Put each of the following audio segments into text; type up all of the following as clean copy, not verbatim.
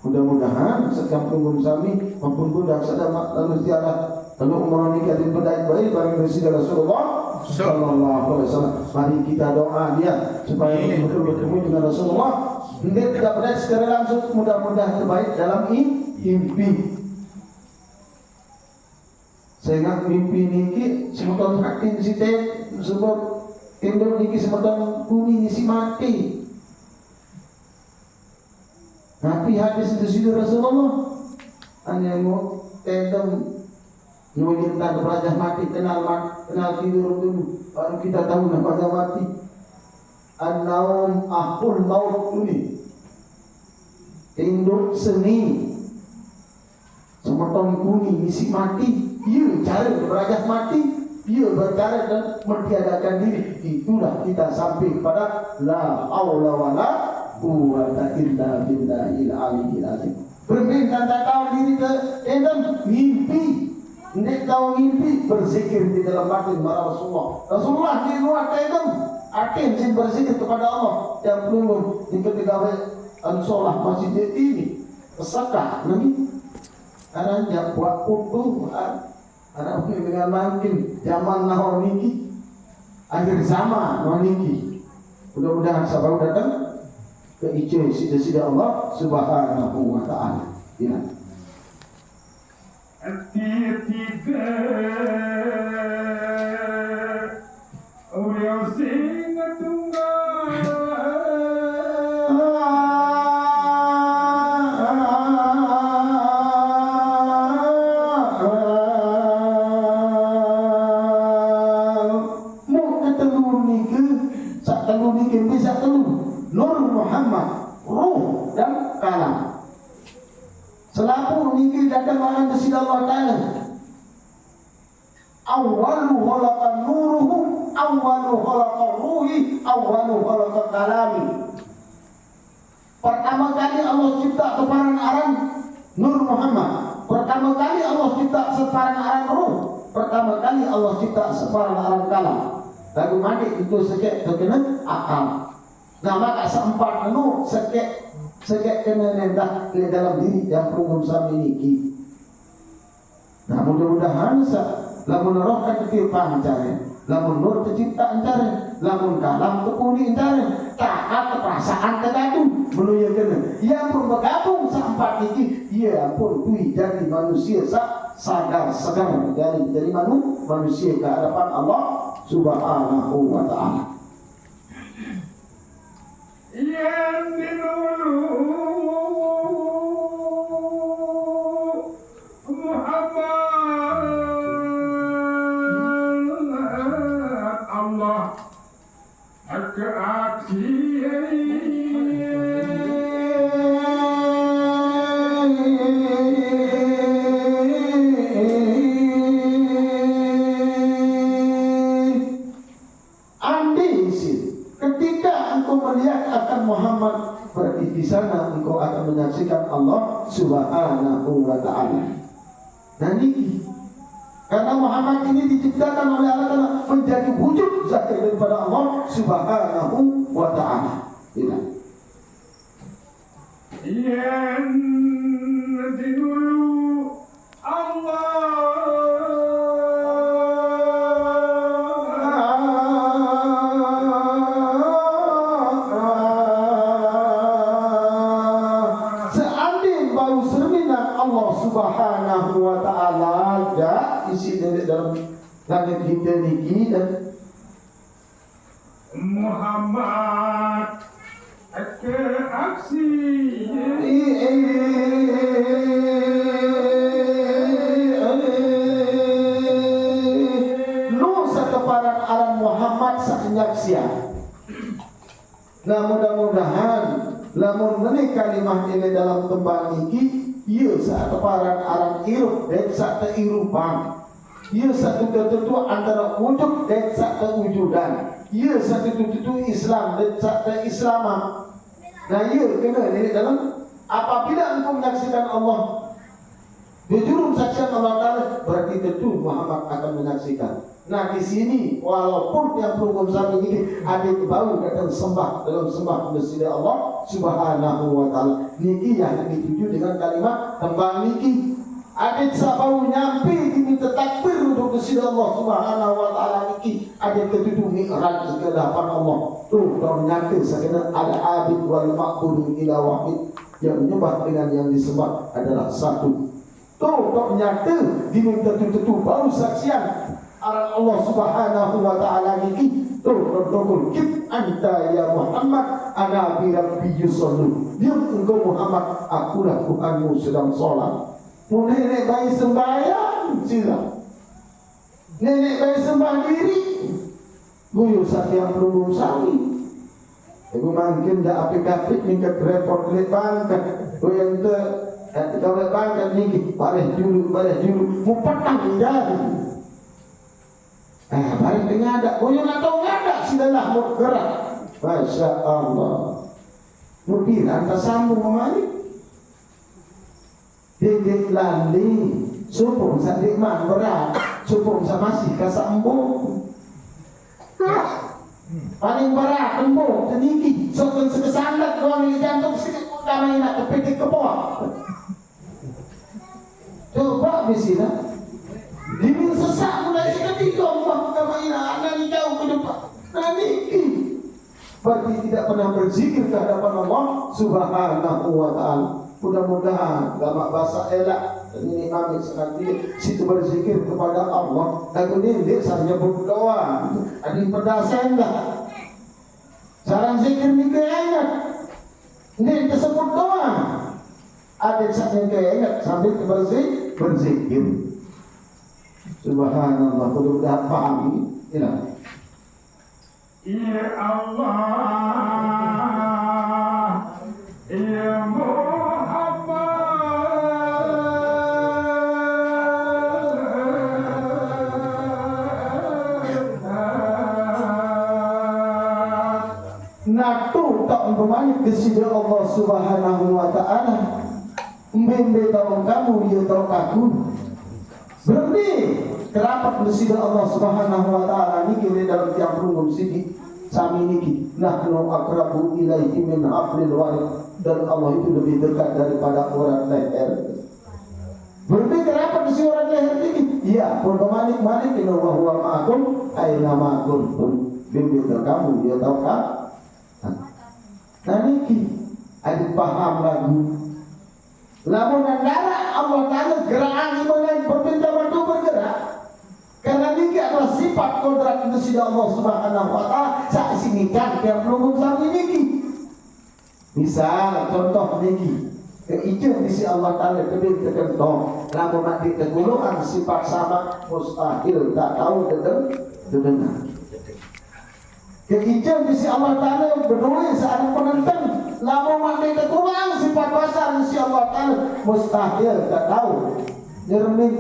Mudah-mudahan setiap punggung sami maupun budak sedang lalu tiada lalu umroh nikah dan baik-baik bareng Rasulullah Rasulullah sallallahu alaihi wasallam. Mari kita doa dia supaya betul bertemu dengan Rasulullah. Hendak tidak benar secara langsung, mudah-mudahan terbaik dalam mimpi. Sehingga mimpi niki semoga hakin site sebab tendon niki semoga kuning isi mati. Tapi hadis itu sudah Rasulullah hanya mau tendon nungguin tanda pelajar mati kenal tidur dulu baru kita tahu namanya mati. An-naum ahul maut ini induk seni semoga kuning isi mati. Ia cara berajak mati, ia bercara dan mentiadakan diri. Itulah kita sampai kepada la haula wala quwwata illa billahil aliyyil azim. Berminta tak tahu diri ke dan mimpi. Hendak tahu mimpi, berzikir di dalam batin para Rasulullah. Rasulullah di luar kedem, atin sin berzikir kepada Allah. Yang belum di ketika ansolah masjid ini, pesakah nabi. Karena dia buat kutu. Anak dengan makin zaman nahor niki akhir zaman nahor niki. Mudah-mudahan sabar datang ke ije sida-sida Allah subhanahu wa ta'ala. Ya. Tiba-tiba Uriau singa tunggal Nur Muhammad, ruh dan kalam. Selaku niki datang orang ke sida Allah Ta'ala. Awalu khalaqa nuruhu, awalu khalaqa ruhi, awalu khalaqa kalami. Pertama kali Allah cipta separan aran Nur Muhammad. Pertama kali Allah cipta separan aran ruh. Pertama kali Allah cipta separan aran kalam. Lagu mati itu sekek terkena akal. Nah maka seempat menu sekek kena nendah di dalam diri yang perlu sami niki. Nah mudah-mudahan lamun roh kecil pancare, lamun nur tercipta encare, lamun kalam kepuni encare, taat perasaan tergabung menuju kena. Yang pun bergabung seempat niki, ia pun tui jadi manusia sadar segar dari manusia ke hadapan Allah Subhanahu wa ta'ala. Yang dulu Muhammad Allah ke-aksi melihat akan Muhammad berarti di sana engkau akan menyaksikan Allah Subhanahu wa ta'ala. Nah niki karena Muhammad ini diciptakan oleh Allah Ta'ala menjadi wujud zat daripada Allah Subhanahu wa ta'ala. Tidak. Yang dulu Allah Subhanahu wa ta'ala ada isi dalam langit kita niki dan Muhammad ke aksi lu sekeparan aran Muhammad sakenyaksian. Nah mudah-mudahan lamun menikah kalimah ini dalam tembang niki ia satu paran aran irup dan satu irupan. Ia satu ketentu antara wujud dan satu wujudan. Ia satu ketentu Islam dan satu Islaman. Nah ia kena ini dalam apabila engkau menyaksikan Allah berjurum saksian Allah Ta'ala berarti tentu Muhammad akan menyaksikan. Nah di sini walaupun yang perlu sami ini ada bau datang sembah dalam sembah masjid Allah Subhanahu wa ta'ala, niki yang dituju dengan kalimat tembang niki. Adik sabau nyampe diminta takbir untuk kesida Allah Subhanahu wa taala niki. Adik ketujuh mi'raj segala Allah. Tuh dong nyampe sakena ada abid wal ma'bud ila wahid, yang menyembah dengan yang disembah adalah satu. Tuh dong nyampe diminta tutup bau saksian Allah Subhanahu wa taala niki. Tuh dong kip anta ya Muhammad ana bi rabbi yusallu. Dia engkau Muhammad, akulah Tuhanmu sedang sholat. Nenek bayi sembahyang sila, nenek bayi sembah diri guyu sakyang belum sawi. Ibu mungkin dah apik-apik mingkat repot lepankan goyang te gawe pangkat niki balik dulu mau petang jadi balik ngada goyang atau ngada sidalah mau gerak. Masya Allah mau bilang tak sambung memalik dik lali supung sa dikman berat supung sa masih kasambung paling berat embung sedikit sokong sekesandat doang di jantung sedikit pun damai nak kepitik ke bawah. Coba bisina dimin sesak mulai seketika Allah kamaina anak ni jauh ke depan nanti berarti tidak pernah berzikir ke hadapan Allah Subhanahu wa ta'ala. Mudah-mudahan gamak bahasa elak ini kami sekali situ berzikir kepada Allah. Lagu ini dia nyebut doa. Ada pedasan dah. Saran zikir ni keingat. Ini tersebut doa. Ada saja keingat sambil berzikir. Subhanallah. Mudah-mudahan pahami. Ya Allah, Ya natu tak bermain kesida Allah Subhanahu wa ta'ala membe tahu kamu dia tahu aku berarti kerapat kesida Allah Subhanahu wa ta'ala niki dalam tiang rungum sidi sami niki nahnu akrabu ilaihi min hablil warid, dan Allah itu lebih dekat daripada orang leher. Berarti kerapat kesida orang leher niki iya pun malik inna wa huwa ma'akum aina ma kuntum membe kamu dia tahu kan. Nah niki ada paham lagu lamun andara Allah Ta'ala gerak iman berpindah waktu bergerak karena niki adalah sifat kodrat itu Allah Subhanahu wa ta'ala. Saat sini kan yang belum sampai niki misal contoh niki keijau di Allah Ta'ala kebin terkentung lamun mati teguluan sifat sama mustahil tak tahu dengar kehijau di Allah Ta'ala berdua saat penentang lama mandi kekurang sifat basar di Allah Ta'ala mustahil tak tahu jermin.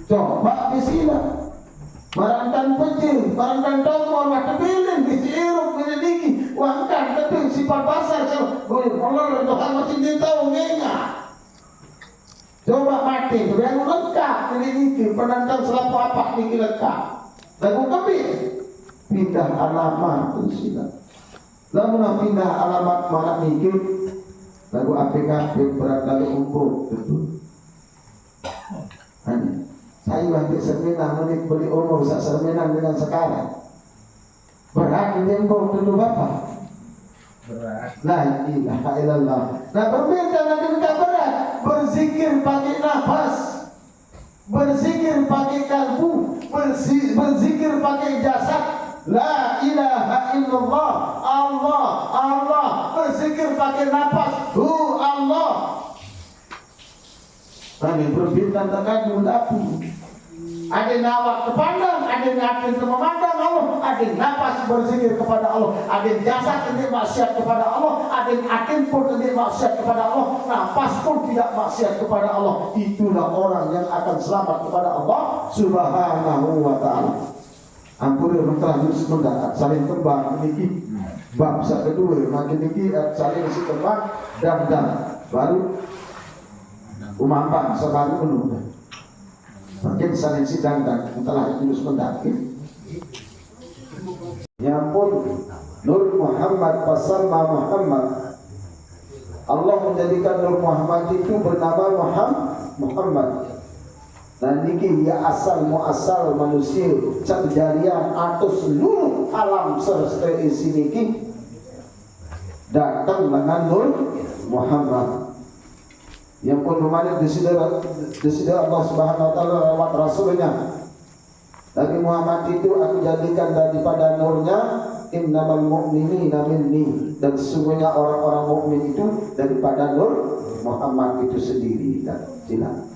Coba di sini marantan pecil marantan tongkol mata bilin di iruk menyediki wangkan tapi sifat basar boleh kolor Tuhan masih ditahu ngenya. Coba mati yang lengkap ini penantang selalu apa ini lengkap lagu kebir pindah alamat itu sila. Lalu pindah alamat mana mikir lagu APK berat kali umur itu. Saya nanti seminar menit beli umur sak seminar dengan sekarang. Berat ini umur dulu bapak. Berat. La ilaha illallah. Nah berbeda nanti tidak berat. Berzikir pakai nafas. Berzikir pakai kalbu. Berzikir pakai jasad. La ilaha illallah. Allah berzikir pakai nafas. Allah. Kami berbintang tekan api. Ada nawak kepandang, ada yakin memandang Allah, ada nafas berzikir kepada Allah, ada jasad tidak maksiat kepada Allah, ada yakin pun tidak maksiat kepada Allah, nafas pun tidak maksiat kepada Allah. Itulah orang yang akan selamat kepada Allah Subhanahu wa ta'ala. Ampun terlanjur sebentar saling kembang niki bab kedua makin niki saling si kembang dan baru umampan sebaru penuh makin saling sidang dan telah itu sebentar ya pun Nur Muhammad Pasal Muhammad Allah menjadikan Nur Muhammad itu bernama Muhammad. Dan niki ya asal muasal manusia kejadian atau seluruh alam semesta isi niki datang dengan Nur Muhammad. Yang pun memandang disida Allah Subhanahu Wa Taala lewat Rasulnya. Nabi Muhammad itu aku jadikan daripada nurnya, innamal mu'minina minni, dan sesungguhnya orang-orang mukmin itu daripada Nur Muhammad itu sendiri. Dan silakan.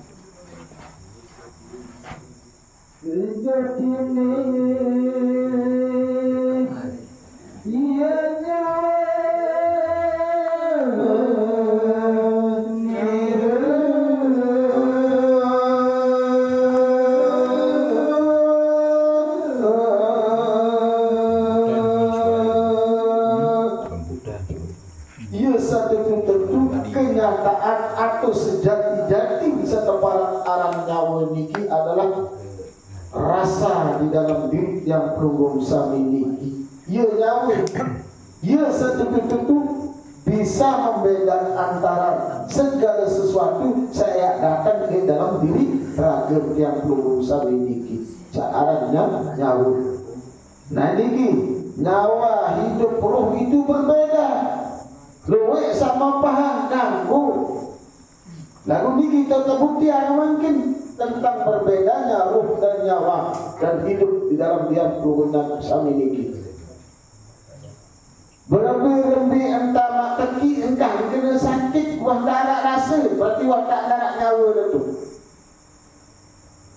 Kenyataan atau sejati-jati seteparan aran nyawa niki adalah rasa di dalam diri yang pelunggung sami niki. Ia nyawa, ia setutu-tutu bisa membedakan antara segala sesuatu saya datang ke dalam diri raga yang pelunggung sami niki. Caranya nyawa. Nah niki nyawa hidup roh itu berbeda. Luwe sama paham ganggu. Lalu ini kita terbuktian mungkin tentang berbedanya ruh dan nyawa dan hidup di dalam diam keluarga sami niki. Berlebih-lebih entah mak teki engkau kena sakit wah darah rasa berarti wah tak darah nyawa itu.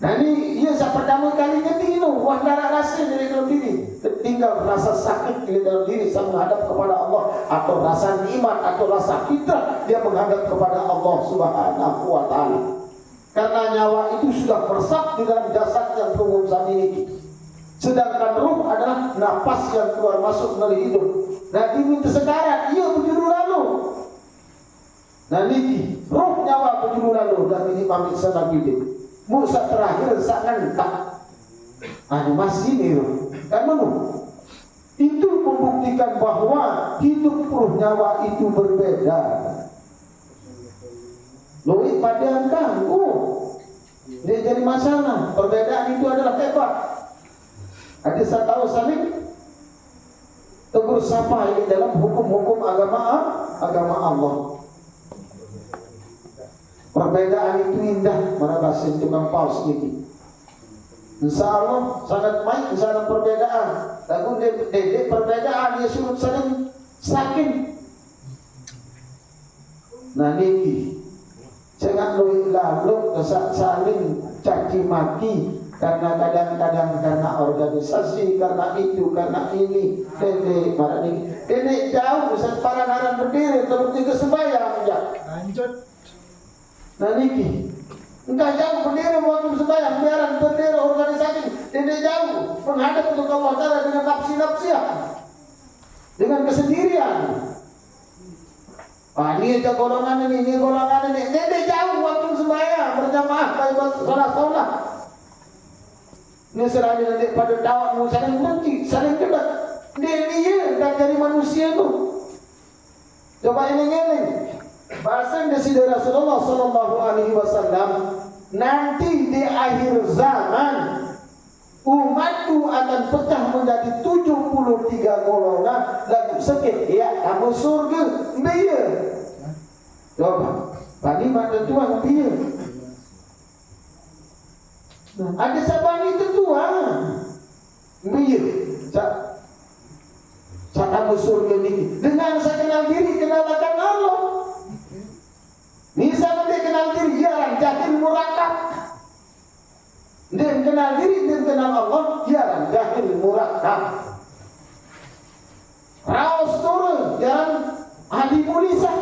Nah ini ia pertama kali ketika itu wah darah rasa dari dalam diri. Tinggal rasa sakit di dalam diri saat menghadap kepada Allah, atau rasa nikmat atau rasa fitrah dia menghadap kepada Allah Subhanahu Wa Taala. Karena nyawa itu sudah meresap di dalam jasad yang pelunggung sami niki. Sedangkan ruh adalah napas yang keluar masuk dari hidup. Nah ini sekarat ia penjuru lalu. Nah niki ruh nyawa penjuru lalu dan ini pamit sana hidup. Musa terakhir sangat tak. Masih ini kan menurut itu membuktikan bahwa hidup ruh nyawa itu berbeda. Loh pada ganggu dia jadi masalah. Perbedaan itu adalah hebat. Ada saya tahu saling tegur sapa ini dalam hukum-hukum agama Allah. Perbedaan itu indah. Mana bahasa Jepang paus ini. Insya Allah sangat baik di sana perbedaan. Lalu dedek perbedaan dia suruh saling sakit. Nah niki jangan lalu saling caci maki karena kadang-kadang karena organisasi, karena itu, karena ini. Dedek marah niki. Dedek jauh separan haram berdiri terus tiga sembahyang ya. Lanjut. Nah niki enggak jauh berdiri waktu sembahyang, biaran berdiri organisasi, tidak jauh menghadap untuk Allah Ta'ala dengan nafsi-nafsiah, dengan kesendirian. Ini aja golongan ini golongan ini, tidak jauh waktu sembahyang berjamaah, sholat. Ini serahnya nanti pada dawat saling benci, saling debat. Dia dan dari manusia itu. Coba ini. Bahasa dari Rasulullah Sallallahu Alaihi Wasallam, nanti di akhir zaman umatku akan pecah menjadi 73 golongan dan sekit ya kamu surga dia. Coba tadi mata tuan dia. Ada sabani tuan dia. Cak kamu surga ini dengan saya kenal diri kenalkan Allah. Misalnya dia kenal diri, dia orang jahil murakab. Dia kenal diri, dia kenal Allah, dia orang jahil murakab. Raus turun, dia orang ahli mulisah.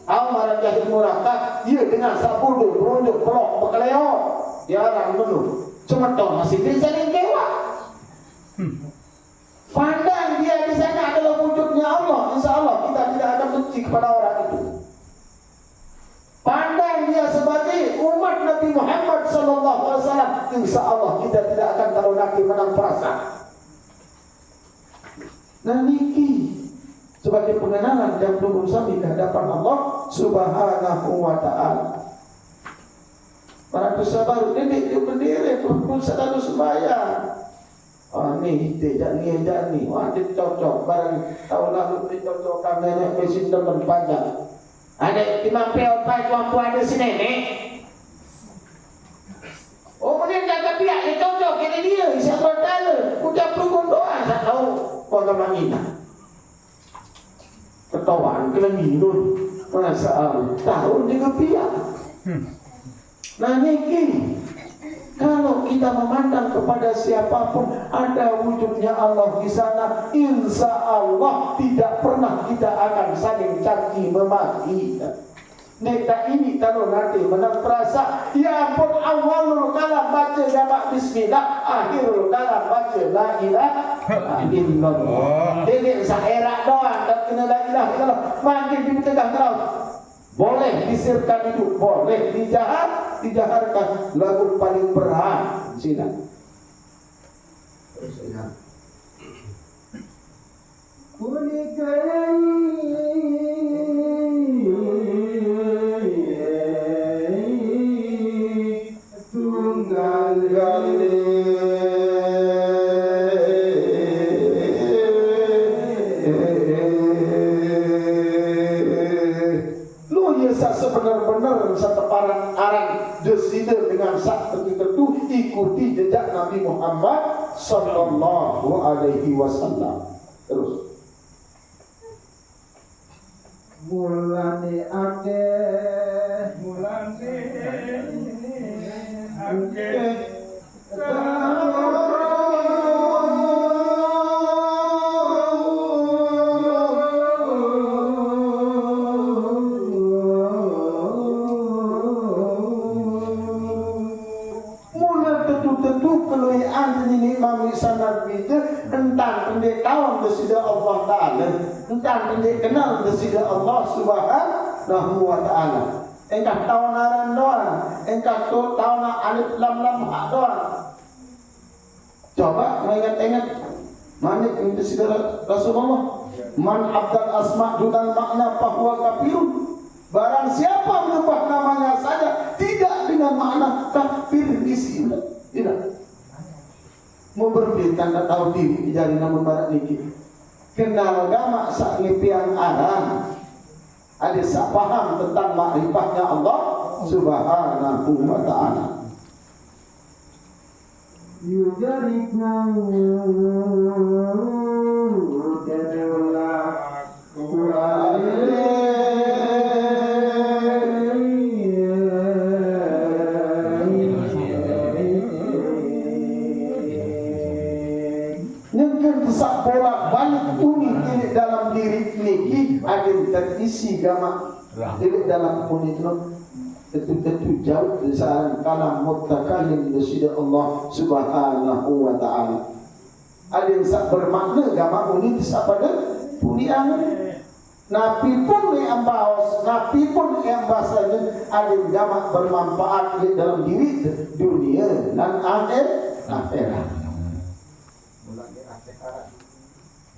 Orang jahil murakab, dia dengan sabudu, berunjuk, pelok, bekeleo. Dia orang penuh. Cuma tahu masih bisa kewa. Pandang dia di sana adalah wujudnya Allah. Insya Allah kita tidak akan benci kepada orang itu. Pandang dia sebagai umat Nabi Muhammad Sallallahu Alaihi Wasallam, insya Allah kita tidak akan taruh lagi menang perasa. Nah niki, coba sebagai pengenalan dan berusaha di hadapan Allah Subhanahu wa ta'ala. Para dosa baru ini dia berdiri pun selalu sembahyang. Ni tidak ni. Wah, dia cocok barang tahun lalu dia cocokkan nenek mesin teman panjang. Ada timang peot pai tuan ada si nenek. Oh, kemudian jaga pihak dia cocok kira dia siapa tahu ucap rukun doa tak tahu agama ini. Ketahuan kena minum masa tahu dia pihak. Nah niki kalau kita memandang kepada siapapun ada wujudnya Allah di sana, insya Allah tidak pernah kita akan saling caci memaki. Neta ini kalau nanti menang perasa, ya ampun awalul kalam baca jamak bismillah, akhirul kalam baca la ilaha illallah. Ini saerak doang dan kena la ilaha illallah. Makin ditegak terus. Boleh disirkan itu, boleh dijaharkan. Lagu paling berat. Sila. Sebenar-benar seteparan arang desida dengan sak tertentu ikuti jejak Nabi Muhammad sallallahu alaihi wasallam. Terus mulane akeh sanad itu tentang pendekatan desida Allah Ta'ala, tentang pendekenal desida Allah Subhanahu wa Ta'ala. Engkau tahu naran doang, engkau tahu na alif lam lam ha doang. Coba ingat-ingat mana desida Rasulullah, man abdal asma dunal makna bahwa kafirun. Barang siapa mengubah namanya saja tidak dengan makna kafir di sini. Tidak. Mau berbeda tak tahu diri jadi nama barat niki. Kenal agama sak ngepian aran. Ada sak paham tentang makrifatnya Allah Subhanahu wa ta'ala. Yujariku jadullah sak bolak-balik unik ini dalam diri niki ada terisi gama ini dalam unik tentu jauh dari kalam mutakalim desida Allah Subhanahu wa ta'ala. Ada yang sak bermakna gama unik pada punian nabi pun yang ambaos nabi pun yang bahasanya ada yang gama bermanfaat di dalam diri dunia dan akhirat.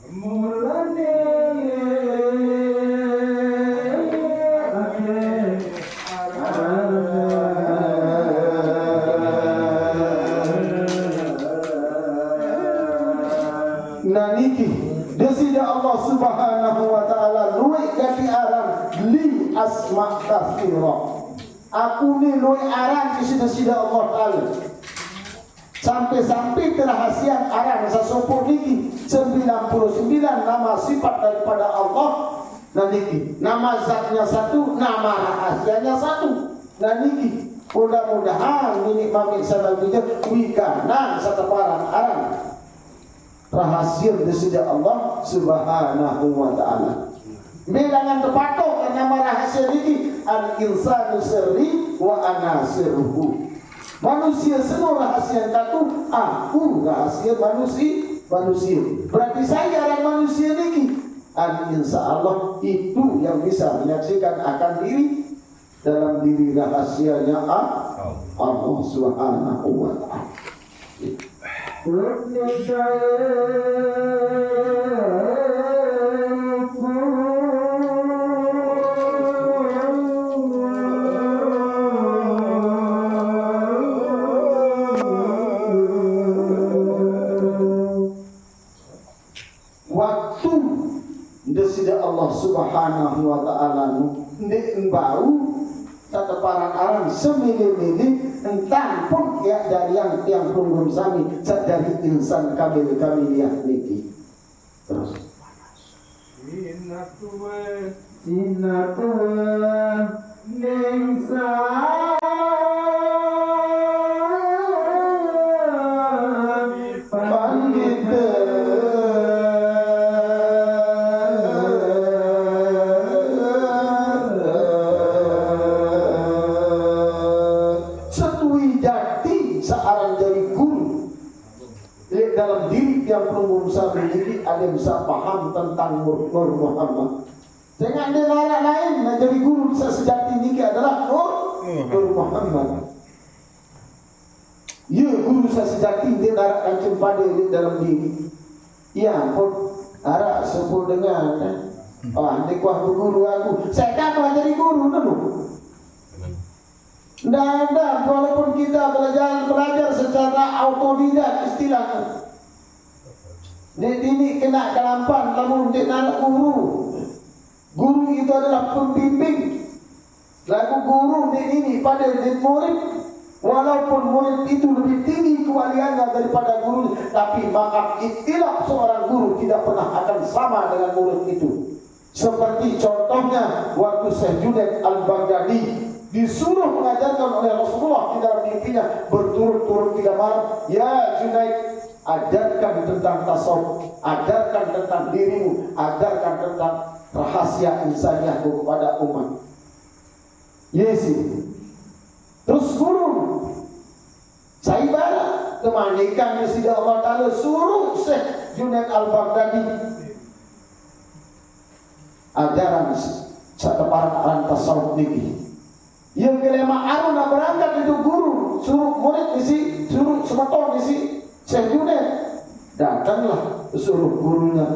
Mulane naniki desida Allah Subhanahu wa ta'ala luwih dari aran li asma katsira. Aku ni luwih aran desida Allah Ta'ala. Sampai-sampai kerahasiaan aran sasopor niki 99 nama sifat daripada Allah. Dan niki nama zatnya satu, nama rahasianya satu. Dan niki mudah-mudahan ini mami sadar bijak wikanan seteparan aran rahasia desida Allah Subhanahu wa ta'ala. Bilangan terpatok nama rahasia niki al-insanu sirri wa ana sirruhu. Manusia semua rahasia satu, aku rahasia manusia. Berarti saya orang manusia ini. Dan insya Allah itu yang bisa menyaksikan akan diri dalam diri rahasianya Allah Subhanahu wa ta'ala. subhanahu wa ta'ala ndek bau kata parang aran semili-mili entang pun ya dari yang tiang punggung sami dari insan kamil-kamiliyah niki. Terus Sinatuwe Ningsa Pandita Setui jati searang jadi guru dalam diri yang perlu memiliki ada yang bisa paham tentang Nur Muhammad. Jangan ada orang lain yang jadi guru bisa sejati ini adalah Nur Muhammad. Ya guru bisa sejati dia darah kancing pada di dalam diri. Ya pun arah sepuluh dengan di kuah guru aku. Saya tak jadi guru dulu. Tidak ada, walaupun kita belajar secara autodidak istilahnya. Ini kena kelampan, namun dia nak guru. Guru itu adalah pembimbing. Lagu guru ini pada murid, walaupun murid itu lebih tinggi kewaliannya daripada guru, tapi maka ikhtilaf seorang guru tidak pernah akan sama dengan murid itu. Seperti contohnya waktu Syekh Junaid Al-Baghdadi disuruh mengajarkan oleh Rasulullah di dalam mimpinya berturut-turut 3 malam, ya Junaid, ajarkan tentang tasawuf, ajarkan tentang dirimu, ajarkan tentang rahasia insaniahmu kepada umat. Yesi. Terus guru Saibara kemanikan Sida Allah Ta'ala suruh Syekh Junaid Al-Baghdadi ajaran seteparan tasawuf niki. Yang kelima aruna berangkat itu guru suruh murid isi, suruh sematong isi Syekh Junaid. Datanglah suruh gurunya.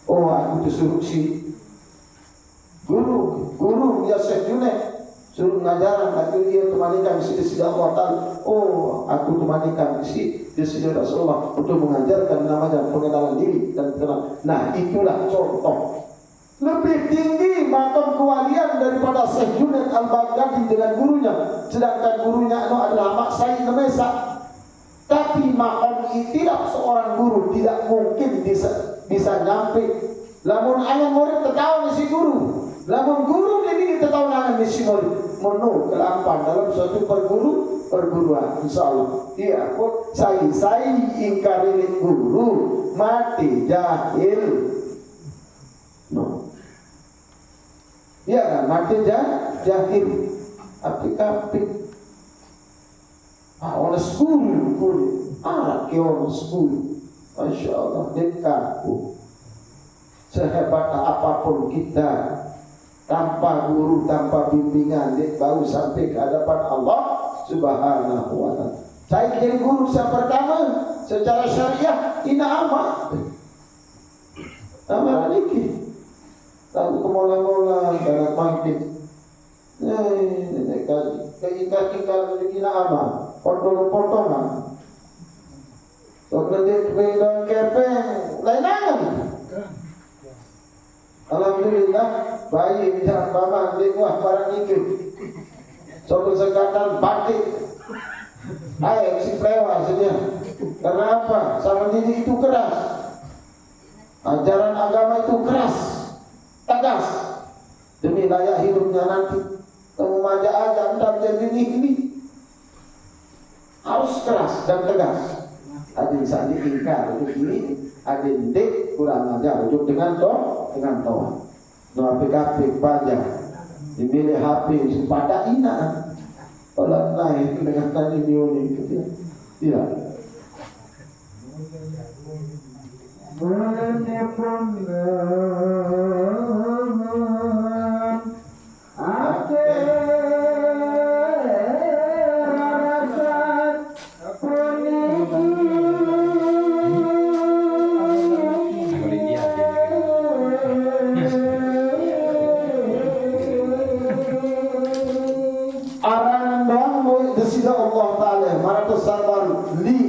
Oh aku disuruh si guru ya Syekh Junaid suruh ngajaran aku dia temanikan si Allah Ta'ala. Oh aku temanikan si Rasulullah untuk mengajarkan namanya pengenalan diri dan kenal. Nah itulah contoh lebih tinggi makam kewalian daripada Syekh Junaid Al-Baghdadi dengan gurunya, sedangkan gurunya itu adalah Mak Said Nemesa. Tapi makam ikhtilaf seorang guru tidak mungkin bisa nyampe. Lamun angan murid tertawa si guru, lamun guru ini tertawa angan si murid. Menurut kelampan dalam suatu perguruan, insyaallah. Iya, saya ingkari guru mati jahil. No. Ya kan, mati jahil. Apik-apik. Oleh guru. Oleh guru. Masya Allah, dekatku. Sehebat apapun kita, tanpa guru, tanpa bimbingan, dia baru sampai ke hadapan Allah Subhanahu wa ta'ala. Saya jadi guru yang pertama secara syariah, ina amat. Amat lagi. Lalu kemola-mola dalam maghrib. Tinggal ina amat. Potong-potongan. Sokredit bidang kepeng, lainangan. Alhamdulillah, bayi bisa paman di wah barang itu. Sokred sekatan batik. Ayo si plewa saja. Karena apa? Sama didik itu keras. Ajaran agama itu keras, tegas. Demi layak hidupnya nanti. Kamu manja aja, entah jadi ini. Harus keras dan tegas. Ada yang bisa diingkar untuk ini, ada yang kurang ajar untuk dengan toa. No apik-apik pajak, dimilih HP pada ina. Kalau naik dengan tadi bioni itu tidak.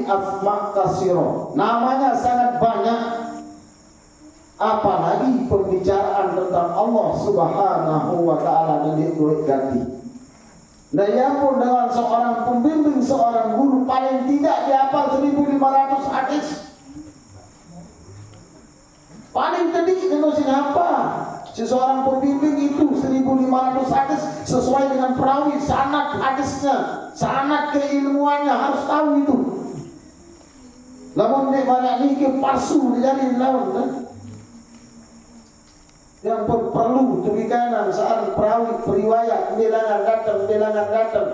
Asma kasiro, namanya sangat banyak. apalagi pembicaraan tentang Allah Subhanahu wa taala dan duit ganti. Nah, ya pun dengan seorang pembimbing, seorang guru paling tidak dihafal 1500 hadis. Paling tadi dengan siapa? Seseorang pembimbing itu 1500 hadis sesuai dengan perawi sanad hadisnya, sanad keilmuannya harus tahu itu. Lamun nek mana niki palsu jadi lawan kan? Yang perlu demikianan saat perawi periwayat bilangan datang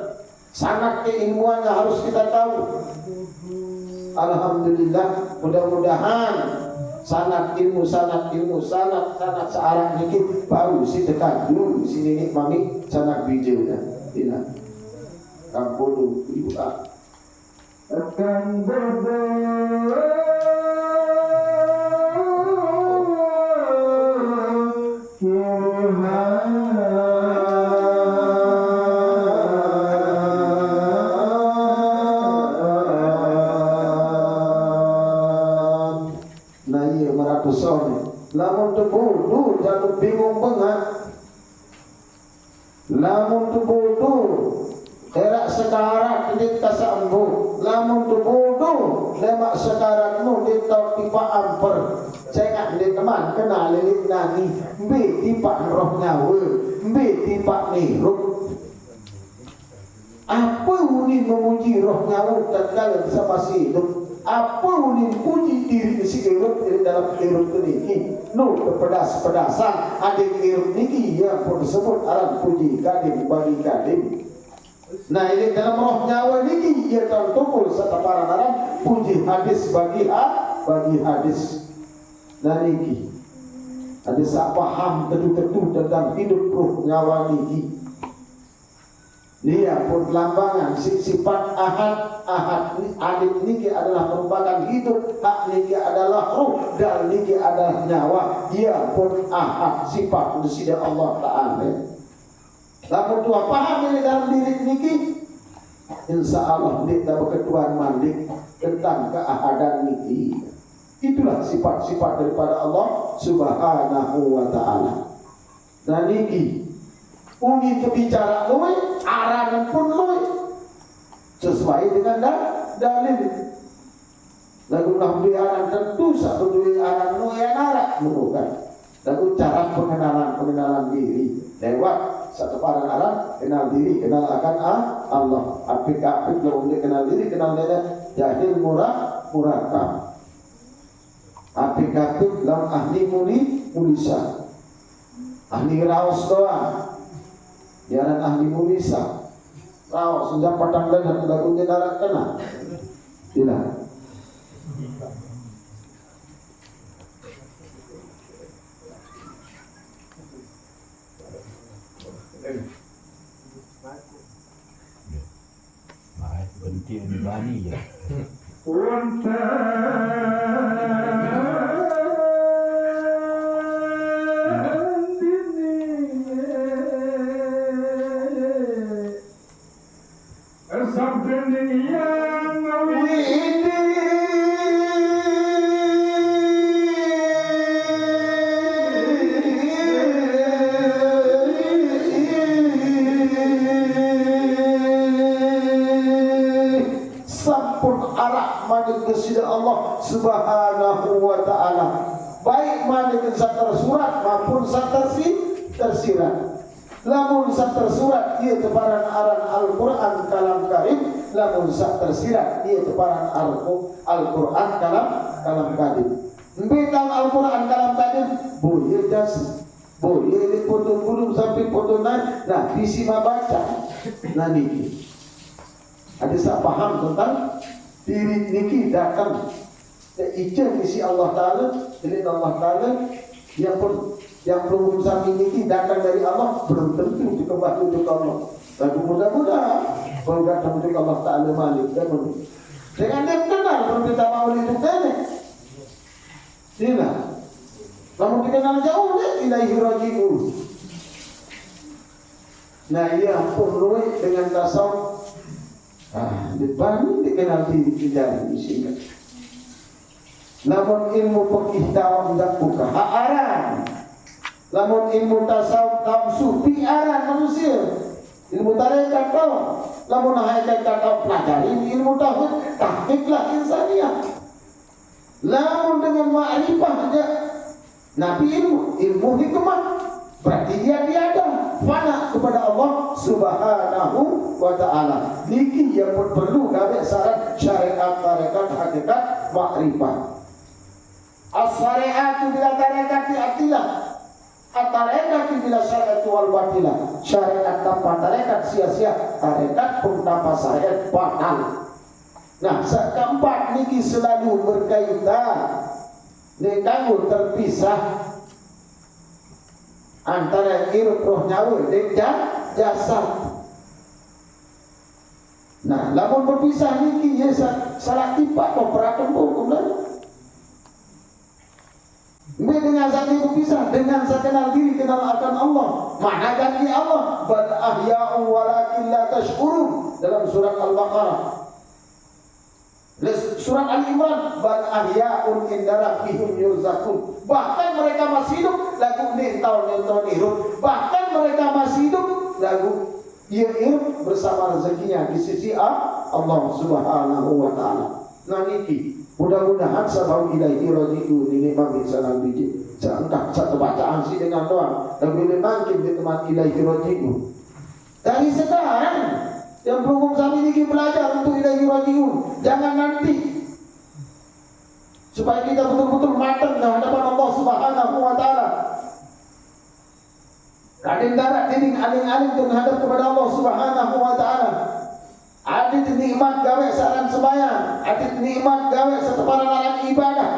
sanad keilmuannya harus kita tahu. Alhamdulillah, mudah-mudahan sanad ilmu sanad searah dikit baru si dekat dulu sini nih mami sanad bijil dah tidak kampung ibu akan lamun tubuh jatuh bingung banget, lamun tubuh erak sekarat dit kasambu, lamun tubuh lemak sekaratmu dit tau tipa amper cengak dit teman kena lilit nani mbe tipa roh nyawa mbe tipa niruk. Apa unin memuji roh nyawa tatkala masih hidup? Apa unin puji diri si hirup dalam hirup ini? No pedas-pedasan ada hirup niki yang pun disebut aran puji kadim bagi kadim. Nah ini dalam roh nyawa niki ia tahu tukul sataparan aran puji hadis bagi hadis. Nah niki ada sak paham tetu-tetu tentang hidup roh nyawa niki. Dia pun lambangan sifat ahad alif niki adalah merupakan hidup, hak niki adalah ruh, dan niki adalah nyawa. Dia pun ahad sifat dari Allah Ta'ala. Lalu tua paham ini dalam diri niki, insya Allah kita berketuan mandik tentang keahadan niki. Itulah sifat-sifat daripada Allah Subhanahu wa Ta'ala. Dan niki ungin kebicara luwe, aranan pun luwe sesuai dengan dalil. Lagu aran tentu satu duit aran luwe anak bukan. Lagu cara pengenalan diri lewat satu parang aran kenal diri, kenal akan Allah. Apik-apik lo untuk kenal diri, kenal dada jahil murakab. Apik-apik lam ahli mulisa, ahli raos doang. Jalan ahli mulisa rawas sejak patang dan lagunya darat kena tidak. Berhenti di Bani ya. Kepada Allah Subhanahu wa Ta'ala, baik mana yang tersurat maupun tersirat. Lamun tersurat ia tebaran aran Al-Quran kalam karim, lamun tersirat ia tebaran Al-Quran kalam karim. Bintang Al-Quran kalam karim boleh das, boleh dipotong belum sampai potongan. Nah disima baca. Nah niki ada tak paham tentang diri niki datang ijazah isi Allah Ta'ala, dari Allah Ta'ala yang belum sampai niki datang dari Allah belum tentu dikembali untuk Allah. Lalu mudah-mudahan kalau datang untuk Allah Ta'ala malik dan menurut dengan dia kenal belum kita mau itu kene tidak. Lalu dikenal jauh deh ilaihi raji'un. Nah ia pun luwih dengan tasawuf. Dibanding dikenal diri tidak disingkat. Namun ilmu fikih tawam dak buka aran. Namun ilmu tasawuf tawsu pi aran manusia. Ilmu tarekat tawam. Namun hakikat tawam pelajari ilmu tauhid tahqiqlah insaniyah. Namun dengan ma'rifah aja Nabi ilmu hikmah berarti dia tiada fana kepada Allah Subhanahu wa taala. Niki yang pun perlu gawe syarat syariat tarekat hakikat ma'rifah. As-syariatu bila tarekat diatilah, at-tarekat bila syariat wal batilah. Syariat tanpa tarekat sia-sia, tarekat pun tanpa syariat batal. Nah, keempat niki selalu berkaitan. Kamu terpisah antara hirup roh nyawa dan jasad. Nah, lamun berpisah niki ya salah tipak kau perakan hukum lalu. Dengan saat itu berpisah, dengan saya kenal diri, kenal akan Allah. Mana ganti Allah? Bal ahya'u walakin la tash'urun dalam surat Al-Baqarah. Surat Al-Imran, bal ahya'un inda rabbihim yurzaqun. Bahkan mereka masih hidup lagu nentau hidup. Bahkan mereka masih hidup lagu hidup bersama rezekinya di sisi Allah Subhanahu wa taala. Nah niki mudah-mudahan sabau ilaihi raji'un ini mami salam biji. Jangan satu bacaan sih dengan doa dan bila makin di teman ilaihi raji'un. Dari sekarang yang belum kami ini belajar untuk ilaihi raji'un. Jangan nanti supaya kita betul-betul matang di hadapan Allah Subhanahu wa taala. Kadin darat dinding aling-aling menghadap kepada Allah Subhanahu wa taala. Adit nikmat gawe saran sembahyang, adit nikmat gawe seteparan larang ibadah.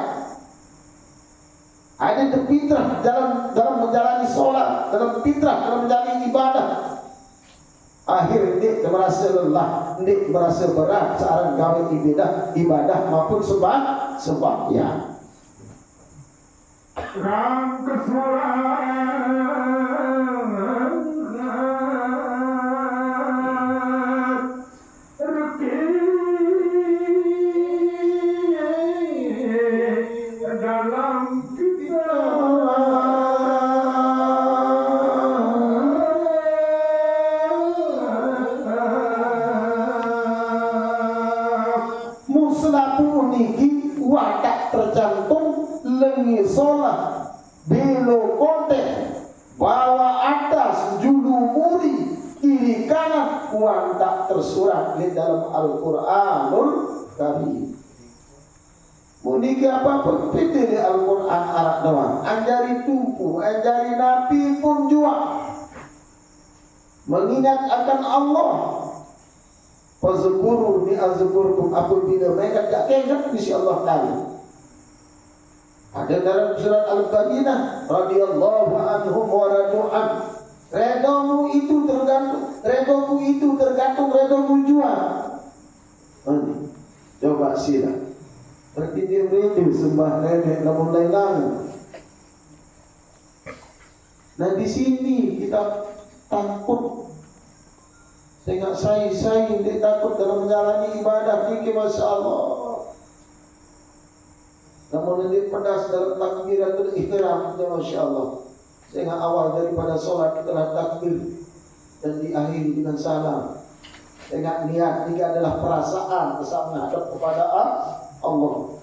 Adit fitrah dalam menjalani sholat, dalam fitrah dalam menjalani ibadah. Akhir dia merasa lelah, dia merasa berat saran gawe ibadah maupun sembahyang. Ram kesuara dalam kita musnapu niki wadak tercantum lengi sholat belo konten bawa atas julu muri kiri kanan wadak tersurat di dalam Al-Quranul Karim. Muniki apa-apa pilih Al-Quran Arab doang. Anjari tumpu, anjari Nabi pun jua mengingat akan Allah. Fazkuru ni azkurkum, apabila mereka tak ingat insyaallah taala. Ada dalam surat Al-Baqarah radhiyallahu anhum wa radu'an. Redomu itu tergantung redomu jua. Coba sila. Berarti dia rindu sembah nenek namun lain-lain. Nah di sini kita takut. Sehingga saya dia takut dalam menjalani ibadah fikir masya Allah. Namun dia pedas dalam takbiratul ihram masya Allah. Sehingga awal daripada solat kita telah takbir dan diakhiri dengan salam. Sehingga niat ini adalah perasaan kesal menghadap kepada Allah.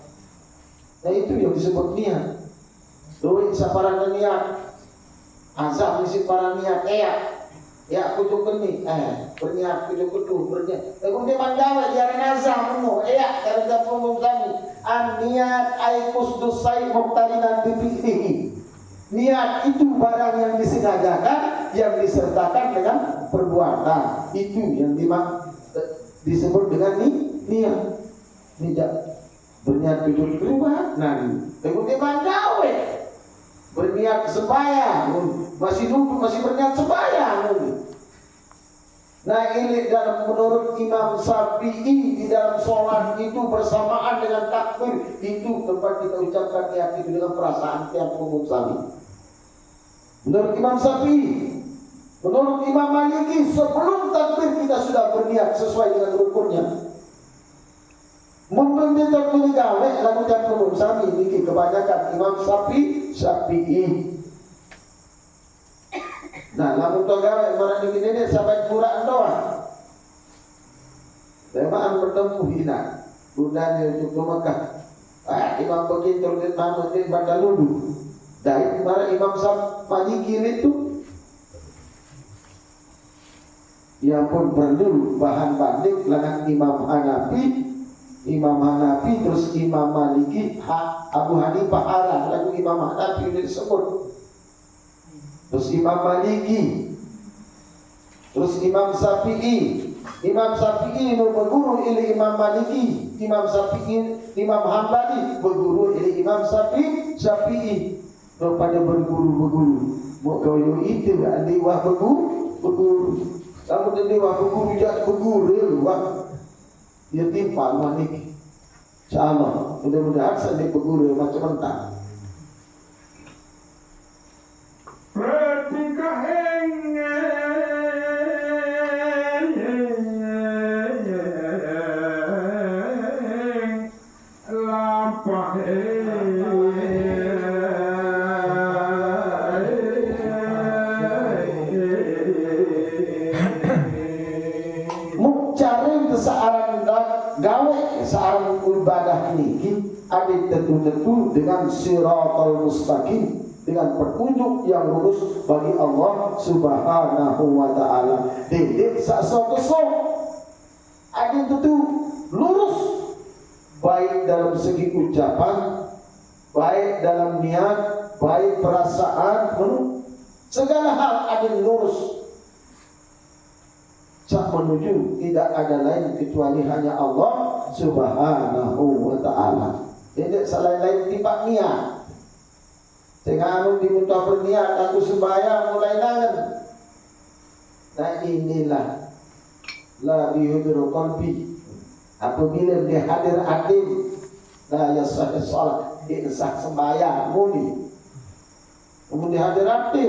Nah itu yang disebut niat. Doa saparan niat. Azab isi para niat ya kudu keni berniat kudu berniat. Kemudian mandawa jaran azab menu karena dapur kami niat ay qusdus say muqtarinan bi. Niat itu barang yang disengajakan yang disertakan dengan perbuatan. Itu yang disebut dengan niat. Tidak berniat hidup berubah, kemudian gawe berniat sembahyang, masih berniat sembahyang. Nah ini dalam menurut Imam Syafi'i di dalam sholat itu bersamaan dengan takbir itu tempat kita ucapkan niat itu dengan perasaan yang umum sami. Menurut Imam Syafi'i, menurut Imam Maliki sebelum takbir kita sudah berniat sesuai dengan rukunnya. Mungkin dia punya gawe lagu tiap umum sami niki kebanyakan Imam Syafi'i. Nah, lagu tu gawe mana niki ini sampai Quran doa. Memang bertemu hina. Gunanya untuk Mekah. Imam begitu di nama di Bandalulu. Dari mana Imam Maliki itu? Ia pun perlu bahan banding dengan Imam Hanafi terus Imam Maliki, Abu Hanifah arah lagu Imam Hanafi ini disebut. Terus Imam Maliki, terus Imam Syafi'i. Imam Syafi'i berguru oleh Imam Maliki, Imam Syafi'i, Imam Hambali berguru oleh Imam Syafi'i. Kepada berguru, mau kau itu dewa berguru. Kamu dewa berguru jadi berguru, wah. Dia timpal manik. Insyaallah, mudah-mudahan saya berguru macam mentah. Searang ibadah ini ada tentu dengan siratal mustaqim, dengan petunjuk yang lurus bagi Allah Subhanahu wa taala. Dedek sok ada tentu lurus baik dalam segi ucapan, baik dalam niat, baik perasaan, segala hal ada lurus. Cak menuju tidak ada lain kecuali hanya Allah Subhanahu wa taala. Tidak selain lain tiba niat. Tengah anu diminta berniat aku sembahyang mulai nangan. Nah inilah la bihudru qalbi. Apabila dia hadir hati, la yasah salat, dia sah sembahyang muli. Kemudian hadir hati.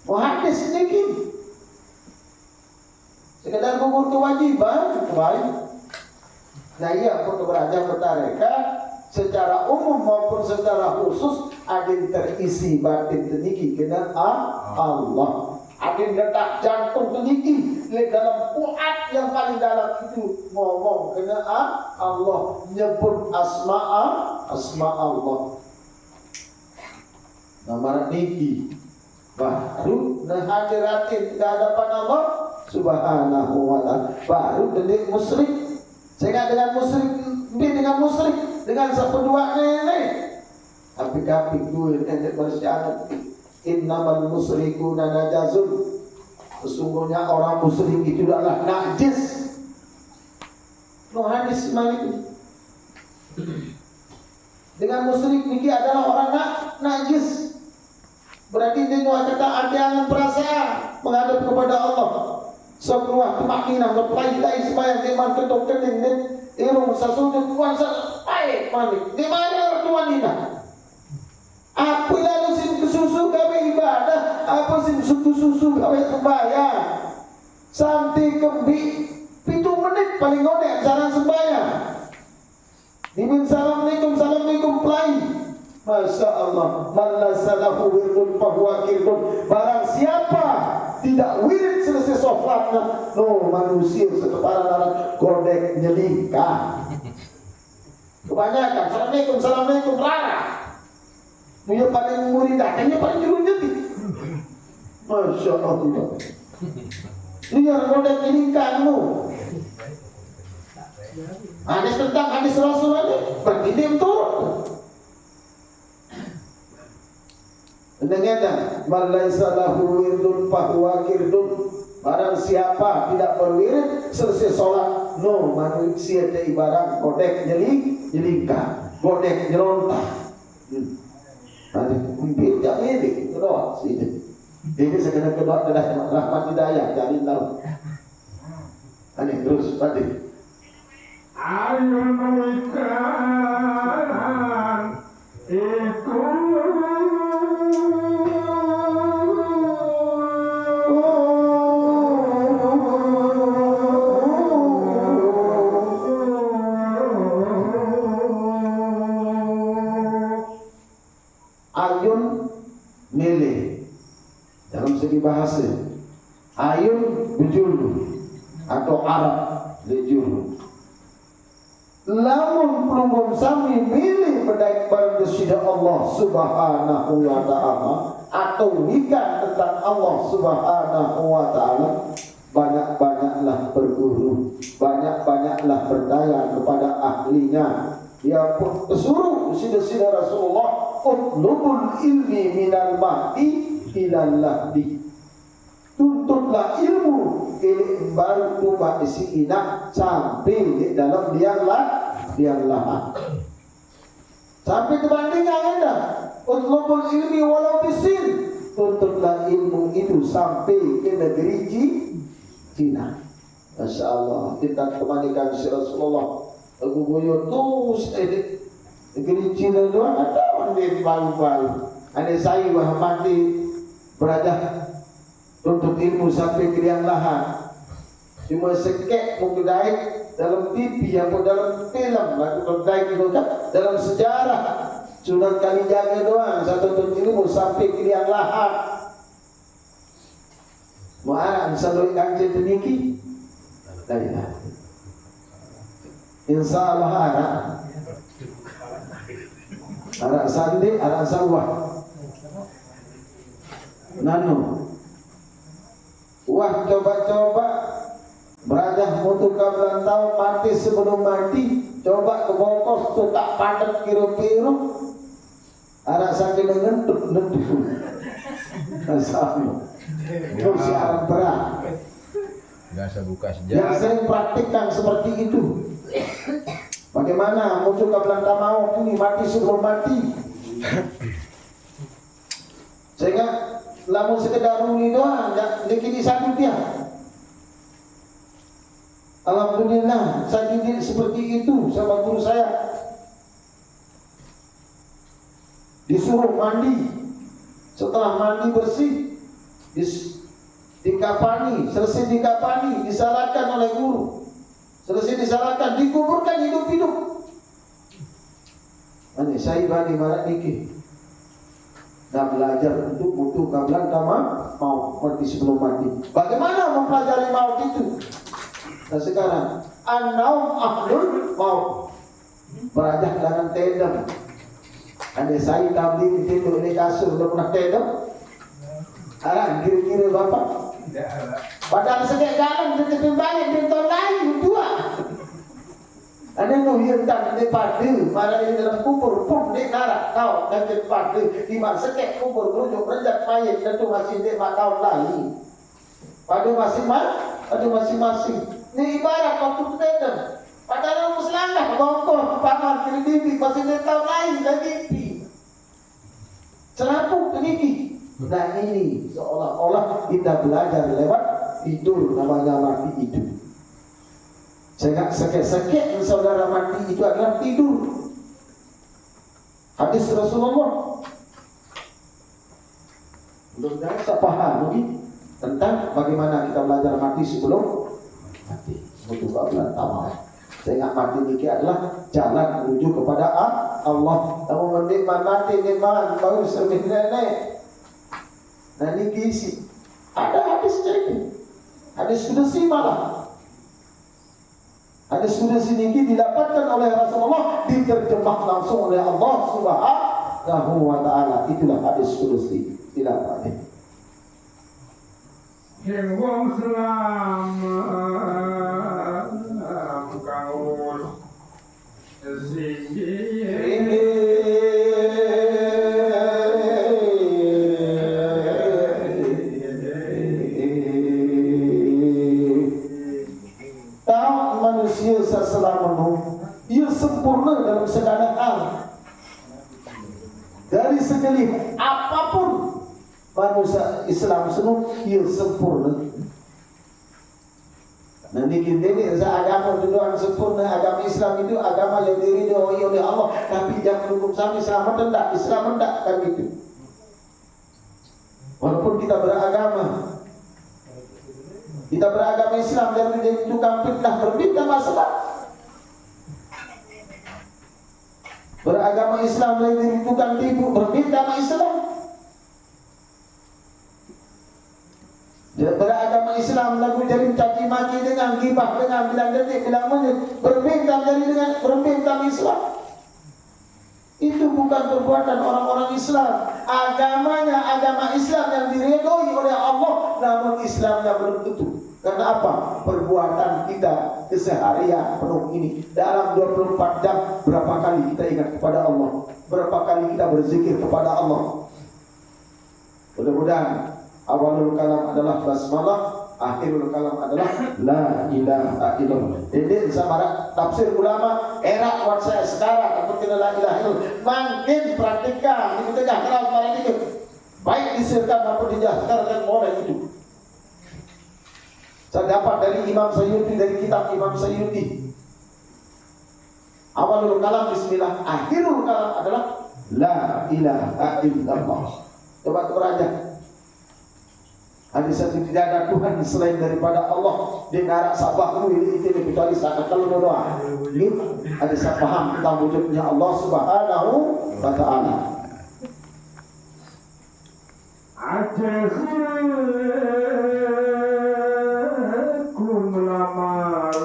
Muhaddis sedikit. Sekadar gugur kewajiban, baik. Nah iya, untuk belajar bertarekat secara umum maupun secara khusus ada yang terisi batin teniki kena Allah. Ada yang letak jantung teniki dalam puat yang paling dalam itu ngomong kena Allah, nyebut asma Allah. Nama niki baru nah hadiratin ke hadapan Allah Subhanahu wa ta'ala. Baru delik musyrik. Sehingga dengan musyrik dengan sepedua nenek. Tapi kapik gue nenek bersyarat. Innamal musyrikuna najazun. Sesungguhnya orang musyrik itu adalah najis. No hadis malik. Dengan musyrik ini adalah orang najis. Berarti dia kata angan perasaan menghadap kepada Allah. Sebuah kemakninan berpelai sembahyang di mana ketok kening dan irung sasudut kuasa baik malik. Di mana tuan ini? Apa lalu sim kesusu kami ibadah? Apa sim susu kami sembahyang? Sampai kembi 7 menit paling ngode cara sembahyang. Dimin assalamualaikum pelai. Masya Allah. Man lasalahu wirdun fahuwa kirdun. Barang siapa tidak wirid selesai sholatnya, no manusia sekeparan godek nyelingkah. Kebanyakan assalamualaikum rara. Dia paling muridah, kayaknya paling juru nyetik. Masya Allah. Dia godek nyelingkahmu. Hadis tentang hadis Rasul aja berkirim turun. Dengarkan, man laisa lahu wirdun fahuwa kirdun. Barang siapa tidak berwirid selesai sholat, no manusia dia ibarat godek nyelingkah, godek nyerontak. Nanti kumpul tak ini, kedua sini. Ini sekedar kedua adalah rahmat hidayah dari Allah. Ini terus tadi. Ayo berikan itu. bahasa ayun bujulu atau Arab bujulu. Lamun pelunggung sami milih berdaik barang desida Allah subhanahu wa ta'ala atau nikah tentang Allah subhanahu wa ta'ala, banyak-banyaklah berguru, banyak-banyaklah berdaya kepada ahlinya. Ya pun pesuruh desida Rasulullah, utlubul ilmi minal mahdi ilal lahdi. Tuntutlah ilmu ini baru tumpah isi inak sampai di dalam liang lahat. Sampai kebandingan ada utlubul ilmi walau bisin. Tuntutlah ilmu itu sampai ke negeri Cina. Masya Allah, kita kembalikan si Rasulullah Abu Boyo terus negeri Cina doang ada orang di baru-baru. Ada saya mati berada tuntut ilmu sampai ke liang lahat. Cuma sekek mungkin daik dalam TV atau dalam film, atau daik itu kan dalam sejarah Sunan Kalijaga doang satu tuntut ilmu sampai ke liang lahat. Mau anak misalnya kancil demikian, insya Allah anak sandi, anak sawah, nano. Wah, coba-coba berajah mutu kabelan tahu mati sebelum mati. Coba ke bokos tu tak padat kira-kira. Anak sakit ngentuk. Asal. Kursi alat berat. Biasa buka Yang sejarah. sering praktikkan seperti itu. Bagaimana mutu kabelan tak mau ini mati sebelum mati. Sehingga lamun sekedar ruli doang, dikini satu dia. Alhamdulillah, saya didik seperti itu sama guru saya. Disuruh mandi, setelah mandi bersih, dikapani, selesai dikapani, disalatkan oleh guru. Selesai disalatkan, dikuburkan hidup-hidup. Ini saya bani marah niki. Dan belajar untuk butuh kabelan sama mau mati sebelum mati. Bagaimana mempelajari maut itu? Nah sekarang an-naum ahlul maut, berajak dengan tedem. Ada saya tabli tidur di kasur belum pernah tedem. Arang kira-kira bapak. Padahal sekejap jalan di tepi balik di tahun lain dua. Ada nuhir tak di padu, malah di dalam kubur pun di karak kau dan di padu di sekek kubur merujuk renjak mayat dan tu masih di tahun lain. Padu masing-masing. Ini ibarat waktu tedem. Padahal muslimah bongkor pamar kiri bibi masih di tahun lain dan bibi. Celapuk ini. Nah ini seolah-olah kita belajar lewat tidur namanya mati itu. Sehingga sekek-sekek saudara mati itu adalah tidur. Hadis Rasulullah. Mudah-mudahan kita paham tentang bagaimana kita belajar mati sebelum mati. Butuh kebenaran tamat. Sehingga mati ini adalah jalan menuju kepada Allah. Kamu menikmati mati nikmat baru sebenarnya. Nah ini kisi. Ada hadis jadi. Hadis kudusi malah. Hadis kudusi ini didapatkan oleh Rasulullah, diterjemah langsung oleh Allah Subhanahu wa ta'ala. Itulah hadis kudusi didapatkan. Yang wong selam kaus singgi manusia selamanya ia sempurna dalam segala hal. Dari segala apapun manusia Islam semua ia sempurna. Nanti kita ini agama itu yang sempurna. Agama Islam itu agama yang diridhoi oleh Allah. Tapi jangan hukum sampai selamat hendak Islam hendak kan gitu. Walaupun kita beragama Islam dan menjadi tukang fitnah berbeda masalah. Beragama Islam dan menjadi tukang tipu berbeda sama Islam. Beragama Islam lagu jadi caci maki dengan gibah, dengan bilang detik, bilang menit, berbintang jadi dengan berbintang Islam. Itu bukan perbuatan orang-orang Islam. Agamanya agama Islam yang diridhoi oleh Allah, namun Islamnya belum tentu. Karena apa? Perbuatan kita keseharian penuh ini dalam 24 jam, berapa kali kita ingat kepada Allah, berapa kali kita berzikir kepada Allah. Mudah-mudahan awalul kalam adalah basmalah, akhirul kalam adalah la ilaha illallah. Jadi sama tafsir ulama era buat saya sekarang ataupun la ilaha illallah makin praktikkan di tengah keras malam itu, baik disirkan maupun dijaharkan mulai itu. Saya dapat dari Imam Sayyuti, dari kitab Imam Sayyuti, awalul kalam bismillah, akhirul kalam adalah la ilaha illallah. Coba beraja. Hadis itu tidak ada Tuhan selain daripada Allah. Di narak sabahmu ini kecuali saat kalau doa. Ini ada saya paham tentang wujudnya Allah Subhanahu wa taala. Ajakum lamar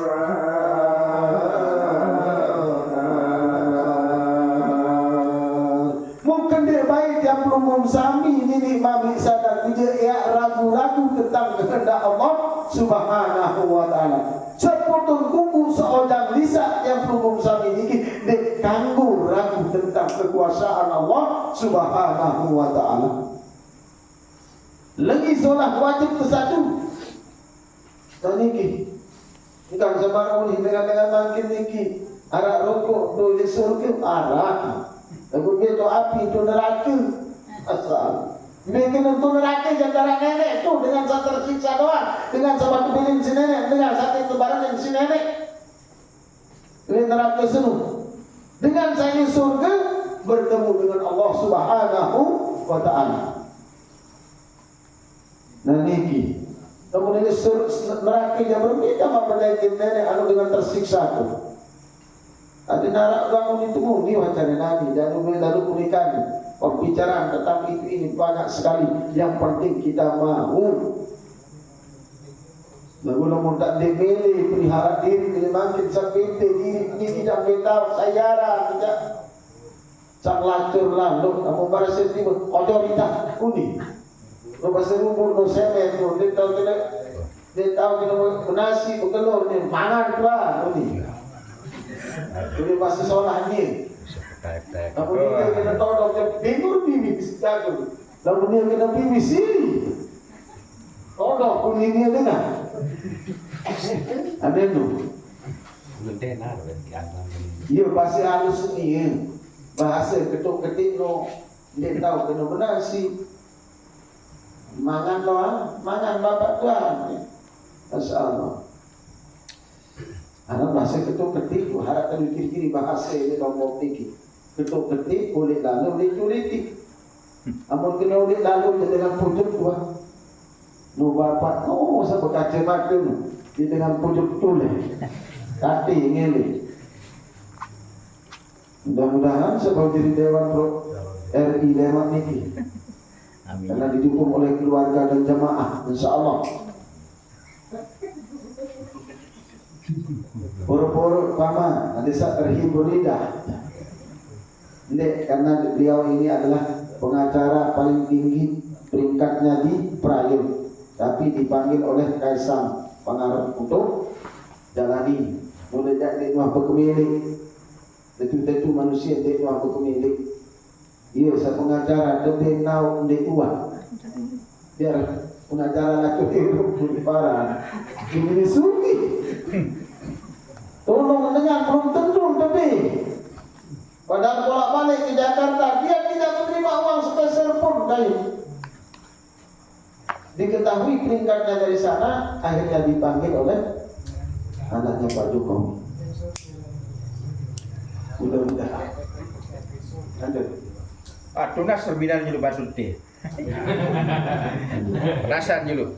mungkin dia baik yang belum sami ini mami sadar dia ya ragu-ragu tentang kehendak Allah Subhanahu wa taala. Sepotong kuku seorang lisak yang belum sami ini dia kanggu ragu tentang kekuasaan Allah Subhanahu wa taala. Lagi solat wajib ke satu. Dan niki bukan sembarang ini dengan makin niki arak rokok tu di surga arak. Lagu dia tu api tu neraka. Asal bikin tu neraka jantara nenek tu dengan satu tersiksa doang, dengan sabatu bilin si nenek, dengan satu lebaran si nenek. Ini neraka senuh. Dengan saya surga bertemu dengan Allah Subhanahu wa taala. Nah niki kemudian neraka yang berbeda mempelai nenek anu dengan tersiksa tu. Ada narak bangun itu ni wacana Nabi dan lalu kulikan pembicaraan tentang itu ini banyak sekali. Yang penting kita mahu. Lalu namun tak dimilih pelihara diri bila makin sampai diri ini tidak tahu sayara tidak sang lacur lalu kamu berasa timur otoritas uni. No pasal rumput no semen no dia tahu kena nasi bekelor ni mangan lah uni. Jadi pasti solah ni. Kamu dia kena todok bingur bibi jago. Lalu dia kena bibi sini. Todok pun ini dengar. Ada tu. Ia pasti halus ni. Bahasa ketuk ketik no. Dia tahu kena bernasi. Mangan doang, mangan bapak tuan. Masya-Allah. Anak bahasa ketuk ketik, harap tadi kiri-kiri bahasa ini nombor tinggi. Ketuk ketik boleh lalu, boleh politik. Amun kena boleh lalu dengan pujuk tua. No bapak, no saya berkaca mata no. Dia dengan pujuk tulis. Kati ngeli. Mudah-mudahan sebab jadi Dewan RI lewat ini. Karena didukung oleh keluarga dan jamaah, insya-Allah. Poro-poro paman, nanti saya terhibur lidah. Ini karena beliau ini adalah pengacara paling tinggi peringkatnya di Prayo, tapi dipanggil oleh Kaisang Pangarep untuk jalani. Mulai dari nuah pemilik, tentu manusia dari nuah pemilik. Iya, saya pengacara lebih tahu lebih uang. Biar pengacara lagi hidup lebih parah. Ini suki. Tolong mendengar belum tentu tapi pada bolak balik ke Jakarta dia tidak menerima uang sepeser pun dari. Diketahui peringkatnya dari sana, akhirnya dipanggil oleh anaknya Pak Jokowi. Mudah-mudahan. Ada. Tunas terbinan julu batut teh. Perasaan julu.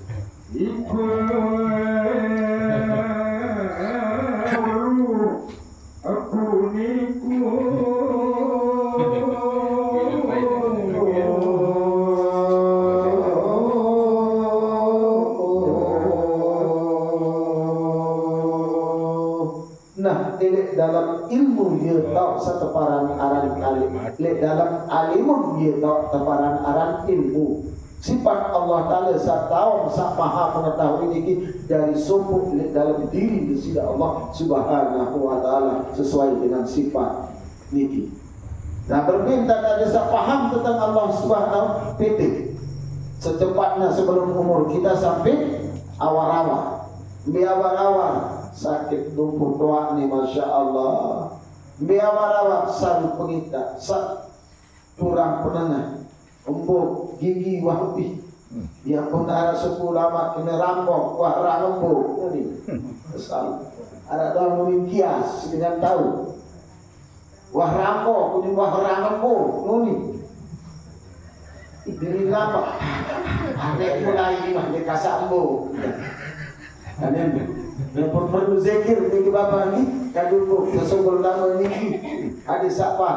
Nah, elek dalam ilmu dia tahu seteparan aran alim. Elek dalam alimun dia tahu seteparan aran ilmu. Sifat Allah Ta'ala sak tahu, sak maha mengetahui ini dari sumber dalam diri sida Allah Subhanahu wa Ta'ala sesuai dengan sifat niki. Nah, berminta ada sak paham tentang Allah Subhanahu PT. Secepatnya sebelum umur kita sampai awal-awal. Di awal-awal sakit lumpuh doa ni Masya Allah. Di awal-awal saru pengita, kurang penengah. Empuk gigi wahubi dia pun ada 10 lama kena rampok wah rambok ini kesal ada dalam memimpias dengan tahu wah rampok ini wah rambok ini diri rampok ada mulai ini mah dia kasambo ada yang perlu zikir ni bapak ni kadung kesungguh lama ni ada siapa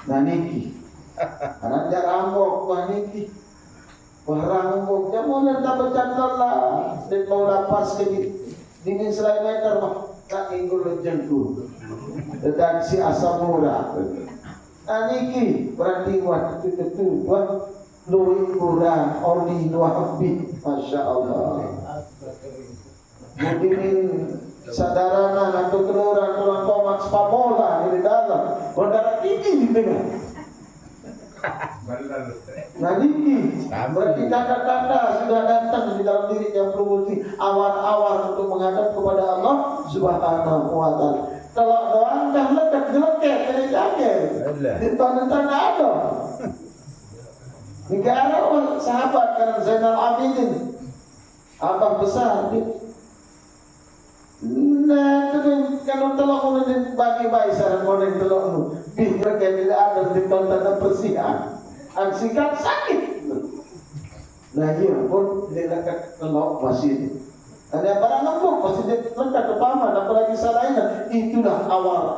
nah niki anak dia rambok wah niki wah rambok dia mau nanti bercanda lah dan mau lapas ke dingin selain meter mah tak inggul jengku dan si asam murah nah niki berarti buat itu buat luwih kurang oli dua habis Masya Allah mungkin sadarana atau keluaran tulang tomat spamola di dalam bandara tinggi di tengah. Nah ini berarti tanda-tanda sudah datang di dalam diri yang berwujud awal-awal untuk menghadap kepada Allah Subhanahu wa Ta'ala. Kalau doang dah lekat geleket dari jaket di tanda-tanda ada. Negara sahabat kan Zainal Abidin abang besar nah, kalau telok udah bagi bayi saran model telok nu, biar tidak ada di tanda persihan, angsikan sakit. Nah iya pun dia lekat telok masih. Ada barang lembut masih dia lekat ke paman, apalagi salahnya itulah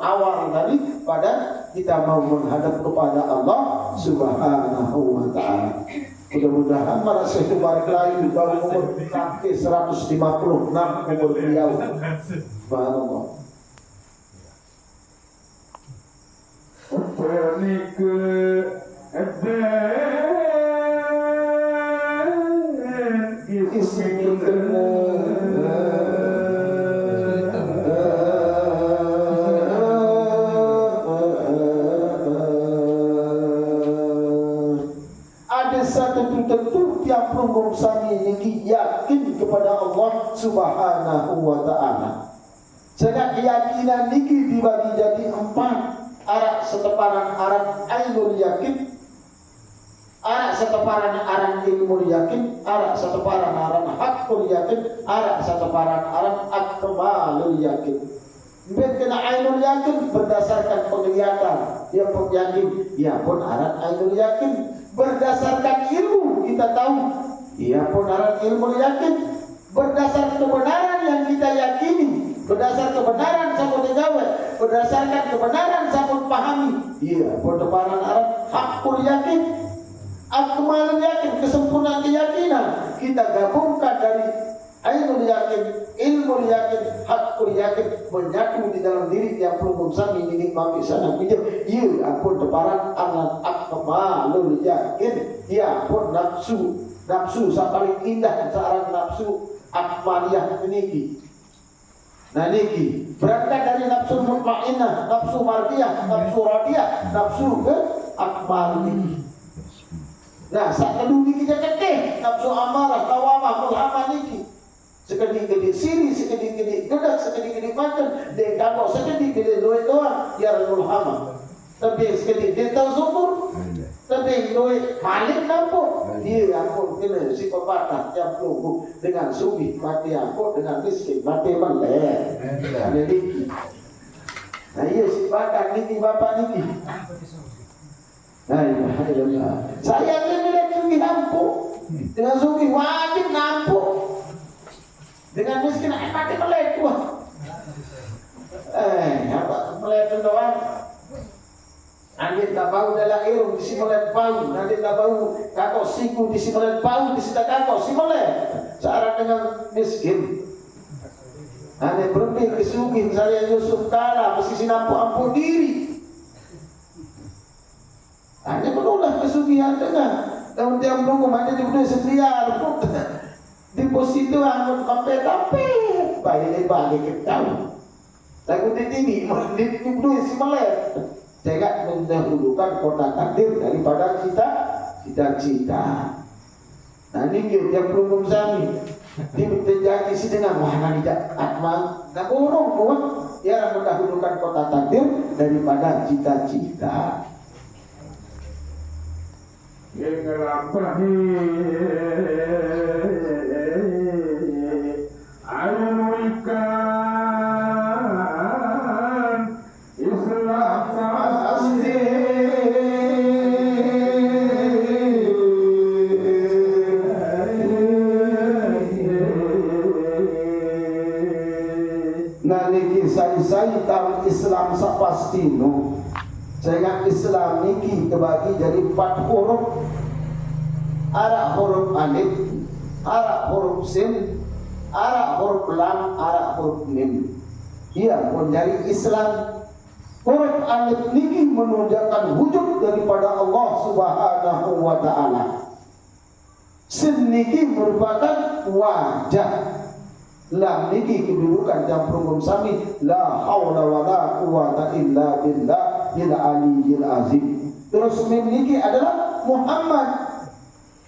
awal dari pada kita mau menghadap kepada Allah Subhanahu wa Ta'ala. Mudah-mudahan malah saya barik lagi baru umur sampai 156 umur beliau. Subhanallah. Pernik tentu tiap punggung sami ini yakin kepada Allah Subhanahu wa Ta'ala. Sebab keyakinan niki dibagi jadi 4. Arak seteparan aran ainul yakin, arak seteparan aran ilmu yakin, arak seteparan aran hakul yakin, arak seteparan aran akmalul yakin. Ben kena ainul yakin berdasarkan penglihatan, dia pun yakin, ya pun aran ainul yakin. Berdasarkan ilmu kita tahu, ia pun aran ilmu yakin. Berdasar kebenaran yang kita yakini, berdasar kebenaran sabut digawai, berdasarkan kebenaran sabut pahami, ia pun tebaran aran hakul yakin, akmalul yakin, kesempurnaan keyakinan. Kita gabungkan dari ainul yakin, ilmu yakin, hakul yakin menyatu di dalam diri yang pelunggung sami ini mami sana video. Ia ampun tebaran anak akmalul yakin. Ia pun nafsu paling indah seorang nafsu akmaliyah niki. Nah niki berangkat dari nafsu mutmainnah, nafsu mardiyah, nafsu radiyah, nafsu ke akmal niki. Nah saat kedua niki jatuh nafsu amarah, tawamah, mulhamah niki. Sekedik-kedik sini, sekedik-kedik gedak, sekedik-kedik makan, dia kagok sekedik-kedik loe doang, ya mulhamah. Tapi sekedik dia tahu syukur, tapi loe malik nampuk, dia ampun kena si pepatah yang peluk dengan subi mati ampun, dengan miskin mati meleh. Ada niki. Nah iya si bakar niki bapak niki. Nah iya, saya ini sugi nampuk, dengan sugi wajib nampuk. Dengan miskin mati melek wah. Apa melek doang? Nanti tak bau dalam ilmu di simulan bau, nanti tak bau kakak siku di simulan bau di sita kakak simulan. Searah dengan miskin. Ane berhenti kesugih saya Yusuf kalah mesti sinampu-ampu diri. Ane menolak kesugihan dengan daun tiang belum ada di budaya sebiar deposito anggun kampe bayi bagi ke kau. Lagu ini di budaya si Malay. Jangan mendahulukan kota takdir daripada cita-cita. Nah ini yang belum sami. Dia terjadi si dengan wahana tidak atma. Tak borong buat dia mendahulukan kota takdir daripada cita-cita. Saya tahu Islam sapasti no. Saya Islam niki terbagi jadi 4 huruf. Ara huruf alif, ara huruf sin, ara huruf lam, ara huruf mim. Ia menjadi Islam. Huruf alif niki menunjukkan wujud daripada Allah Subhanahu wa taala. Sin niki merupakan wajah. Lam niki kedudukan jam perungum sami la haula wala quwata illa billahil aliyyil azim. Terus mim niki adalah Muhammad.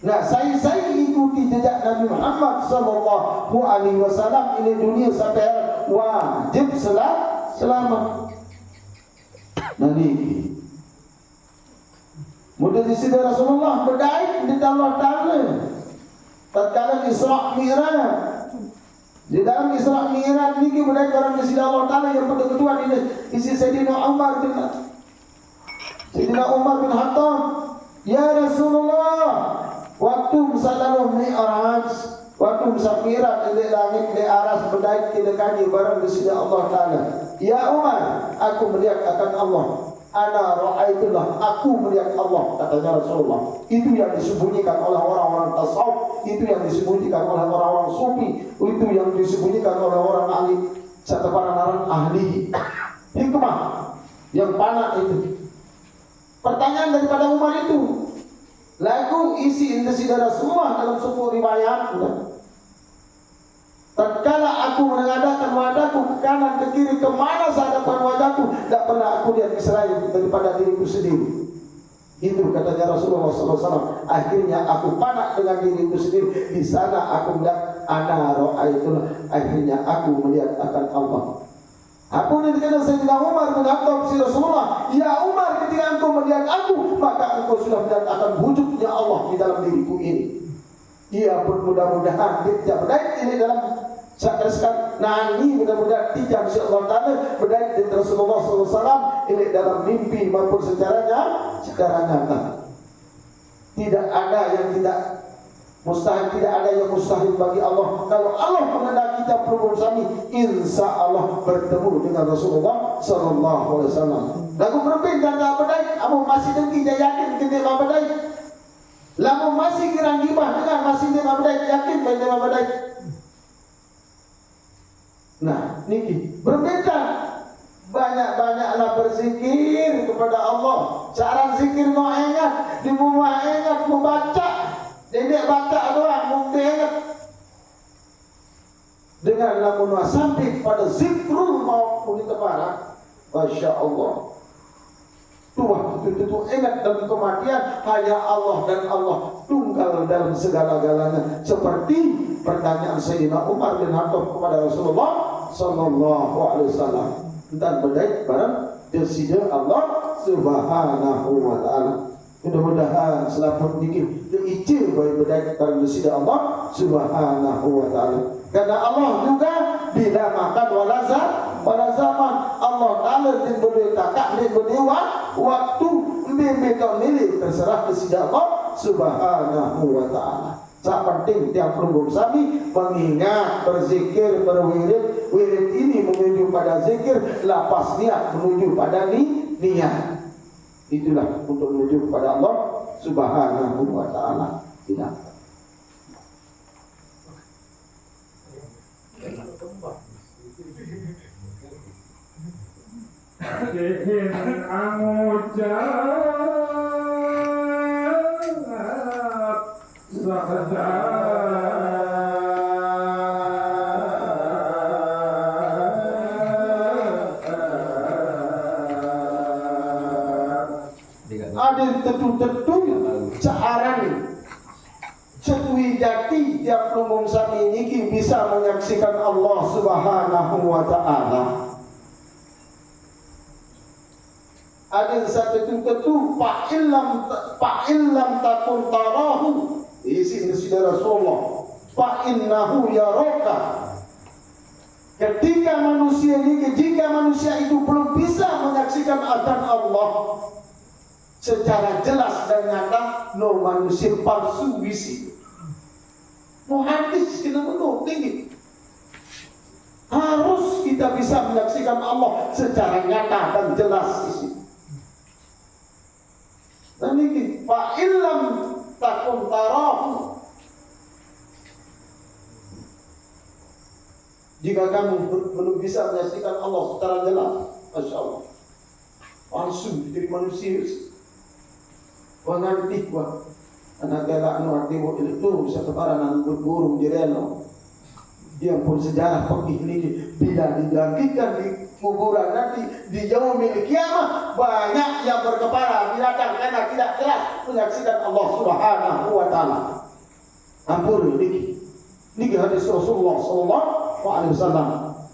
Nah, saya ikuti jejak Nabi Muhammad sallallahu alaihi wasallam ini dunia sampai wajib selamat. Nah niki mudah di sini Rasulullah berdait di Allah Ta'ala tatkala Isra Mi'raj. Di dalam Isra Mi'raj niki berdait barang di sini Allah Ta'ala yang kedua ini isi Sayyidina Umar bin Khattab. Ya Rasulullah, waktu misalnya Mi'raj, waktu misal Mi'raj di langit di aras berdait tidak kaji barang di sini Allah Ta'ala. Ya Umar, aku melihat akan Allah. Ana ra'aitullah, aku melihat Allah, katanya Rasulullah. Itu yang disembunyikan oleh orang-orang tasawuf, itu yang disembunyikan oleh orang-orang sufi, itu yang disembunyikan oleh orang ahli serta para ahli hikmah yang panak itu. Pertanyaan daripada Umar itu, lagu isi indesi Rasulullah dalam sebuah riwayat. Tatkala aku mengadakan wajahku ke kanan ke kiri kemana sehadapan wajahku, tidak pernah aku lihat selain daripada diriku sendiri. Itu katanya Rasulullah SAW. Akhirnya aku panak dengan diriku sendiri. Di sana aku melihat ana ra'aitullah. Akhirnya aku melihat akan Allah. Aku dikatakan Sayyidina Umar bin Khattab si Rasulullah, ya Umar, ketika engkau melihat aku, maka engkau sudah melihat akan wujudnya Allah di dalam diriku ini. Ia pun mudah-mudahan dia tidak berdait ini dalam sakraskan nani, mudah-mudahan tidak insyaAllah ta'ala berdait di Rasulullah SAW ini dalam mimpi maupun secara nyata. Tidak ada yang tidak mustahil, tidak ada yang mustahil bagi Allah. Kalau Allah mengenal kita perlu sami, insya Allah bertemu dengan Rasulullah SAW. Lagu berbeda tak berdait, kamu masih dengki dia yakin kita berdait. Lamu masih kira gibah dengan masih dia mabdai, yakin baca mabdai. Nah, niki berbeda. Banyak-banyaklah berzikir kepada Allah. Cara zikir no ingat, di rumah ingat membaca. Dedek baca doang, mungkin ingat. Dengan lamun sampai pada zikrul maut pun itu parah. Masya Allah. Tuhan itu ingat dalam kematian hanya Allah dan Allah tunggal dalam segala-galanya, seperti pertanyaan Sayyidina Umar bin Khattab kepada Rasulullah sallallahu alaihi wasallam tentang berdait barang desida Allah Subhanahu wa taala. Mudah-mudahan selamat dikit diicil bagi berdait barang desida Allah Subhanahu wa taala. Karena Allah juga bila makan wala zaman Allah Ta'ala din boleh takak din boleh waktu mereka milik terserah kepada Allah Subhanahu wa ta'ala. Sangat penting tiap perlu sami mengingat, berzikir, berwirid. Wirid ini menuju pada zikir, lapas niat menuju pada niat. Itulah untuk menuju kepada Allah Subhanahu wa ta'ala. Tidak. Nasihin angucap ada tetu-tetu searang cetui jati tiap lumung sami ini bisa menyaksikan Allah Subhanahu wa taala. Ada satu tetu fa'illam takun tarahu isi saudara Rasulullah fa innahu yaraka. Jika manusia itu belum bisa menyaksikan akan Allah secara jelas dan nyata, no manusia palsu bisi. No hadis kita menurut tinggi. Harus kita bisa menyaksikan Allah secara nyata dan jelas isi. Dan ini fa illam takun tarahu. Jika kamu belum bisa menyaksikan Allah secara jelas, Masya Allah, palsu jadi manusia. Wanganti wa anak galak no arti wo itu satu orang burung jireno. Dia pun sejarah pekih ini bila dibangkitkan di kuburan nanti di yaumil kiamah banyak yang berkepala binatang karena tidak jelas menyaksikan Allah Subhanahu wa taala. Ampun niki hadis Rasulullah sallallahu alaihi wasallam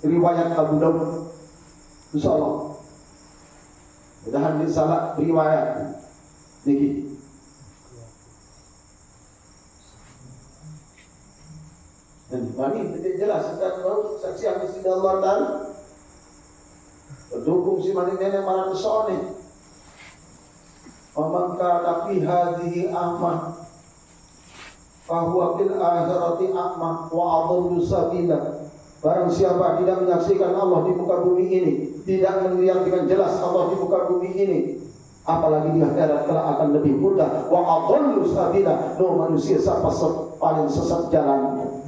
riwayat Abu Dawud. Insyaallah. Mudah-mudahan salah riwayat niki. Dan ini tidak jelas tentang saksi yang tidak Allah Ta'ala berdukung si manik nenek marah besone Faman kana fi hadhihi a'ma fahuwa fil akhirati a'ma wa adallu sabila. Barang siapa tidak menyaksikan Allah di muka bumi ini, tidak melihat dengan jelas Allah di muka bumi ini, apalagi di akhirat kelak akan lebih mudah. Wa adallu sabila, no manusia siapa paling sesat jalannya.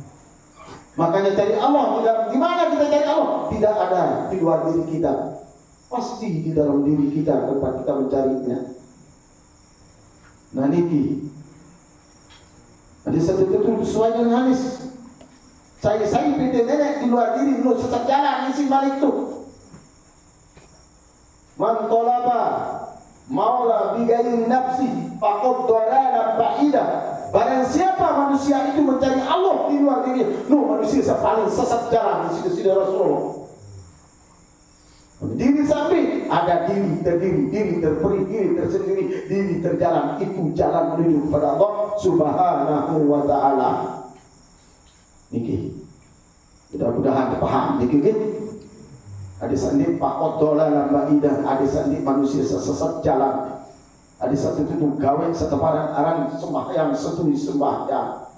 Makanya cari Allah di mana kita cari Allah? Tidak ada di luar diri kita, pasti di dalam diri kita tempat kita mencarinya. Nah niki ada satu betul sesuai dengan hadis. Saya pindah nenek di luar diri menurut sesat jalan isi balik itu. Man tolaba maula bigairi nafsi faqad dhalala ba'ida. Barang siapa manusia itu mencari Allah di luar diri, manusia paling sesat jalan di sisi Rasulullah. Diri samping ada diri terdiri, diri terperi, diri tersendiri, diri terjalan, itu jalan menuju kepada Allah Subhanahu wa taala. Niki. Mudah-mudahan paham niki. Ada sandi pakot dolan baidah, ada sandi manusia sesat jalan. Ada satu itu gawe seteparan aran sembahyang setuni sembahyang.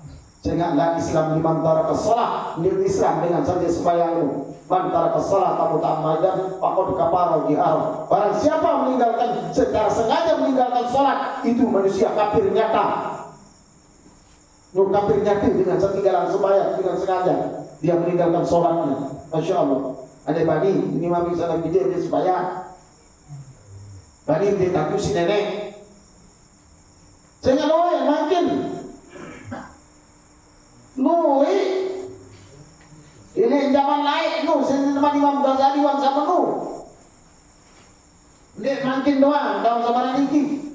Jangan la Islam liman taraka shalah, nil Islam dengan saja sembahyangmu. Man taraka shalah kamu tak majan faqad kafara jihar. Barang siapa meninggalkan secara sengaja meninggalkan salat, itu manusia kafir nyata. Kafir nyata dengan setinggalan sembahyang dengan sengaja dia meninggalkan salatnya. Masya Allah. Ada bani ini mami salam dia sembahyang. Bani dia takut si nenek. Jangan loe makin loe ini zaman lain sini teman Imam Ghazali wan sama lihat makin doang dalam zaman ini.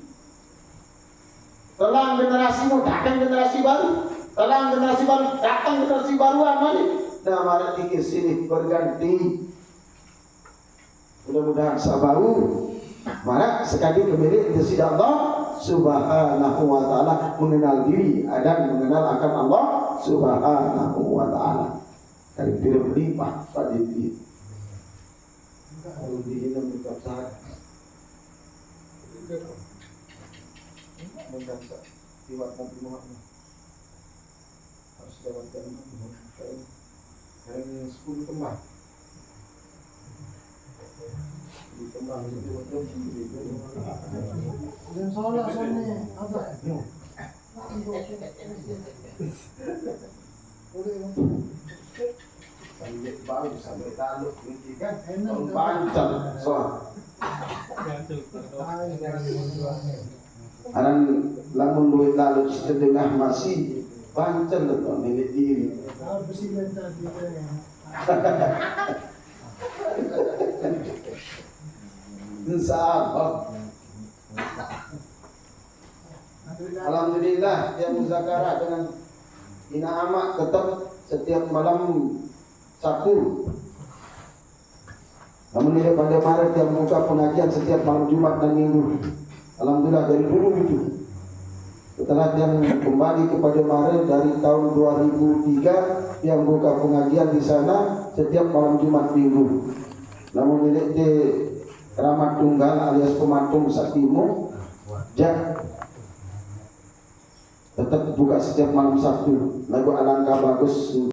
Telang generasimu datang generasi baru, telang generasi baru datang generasi baruan mari. Nah mari dikit sini berganti. Mudah-mudahan sabaru maka sekali kembali ke sisi Allah Subhanahu wa taala, mengenal diri dan mengenal akan Allah Subhanahu wa taala. Dari tidak berlimpah pada diri. Kalau dihilang tetap sah. Mendansa diwat Nabi Muhammad harus dapatkan kain 10 kembang. Dan soalnya apa? Sampai baru sampai taluk kan? Panjang soal. Aran lamun duit lalu setengah masih pancen to milik diri. Insyaallah. Alhamdulillah dia muzakara dengan Ina Amak tetap setiap malam Sabtu. Namun dia pada Maret yang buka pengajian setiap malam Jumat dan Minggu. Alhamdulillah dari dulu itu. Setelah yang kembali kepada Maret dari tahun 2003 yang buka pengajian di sana setiap malam Jumat Minggu. Namun milik di Ramat Tunggal alias Pematung Saktimu Jak tetap buka setiap malam Sabtu. Lagu alangkah bagus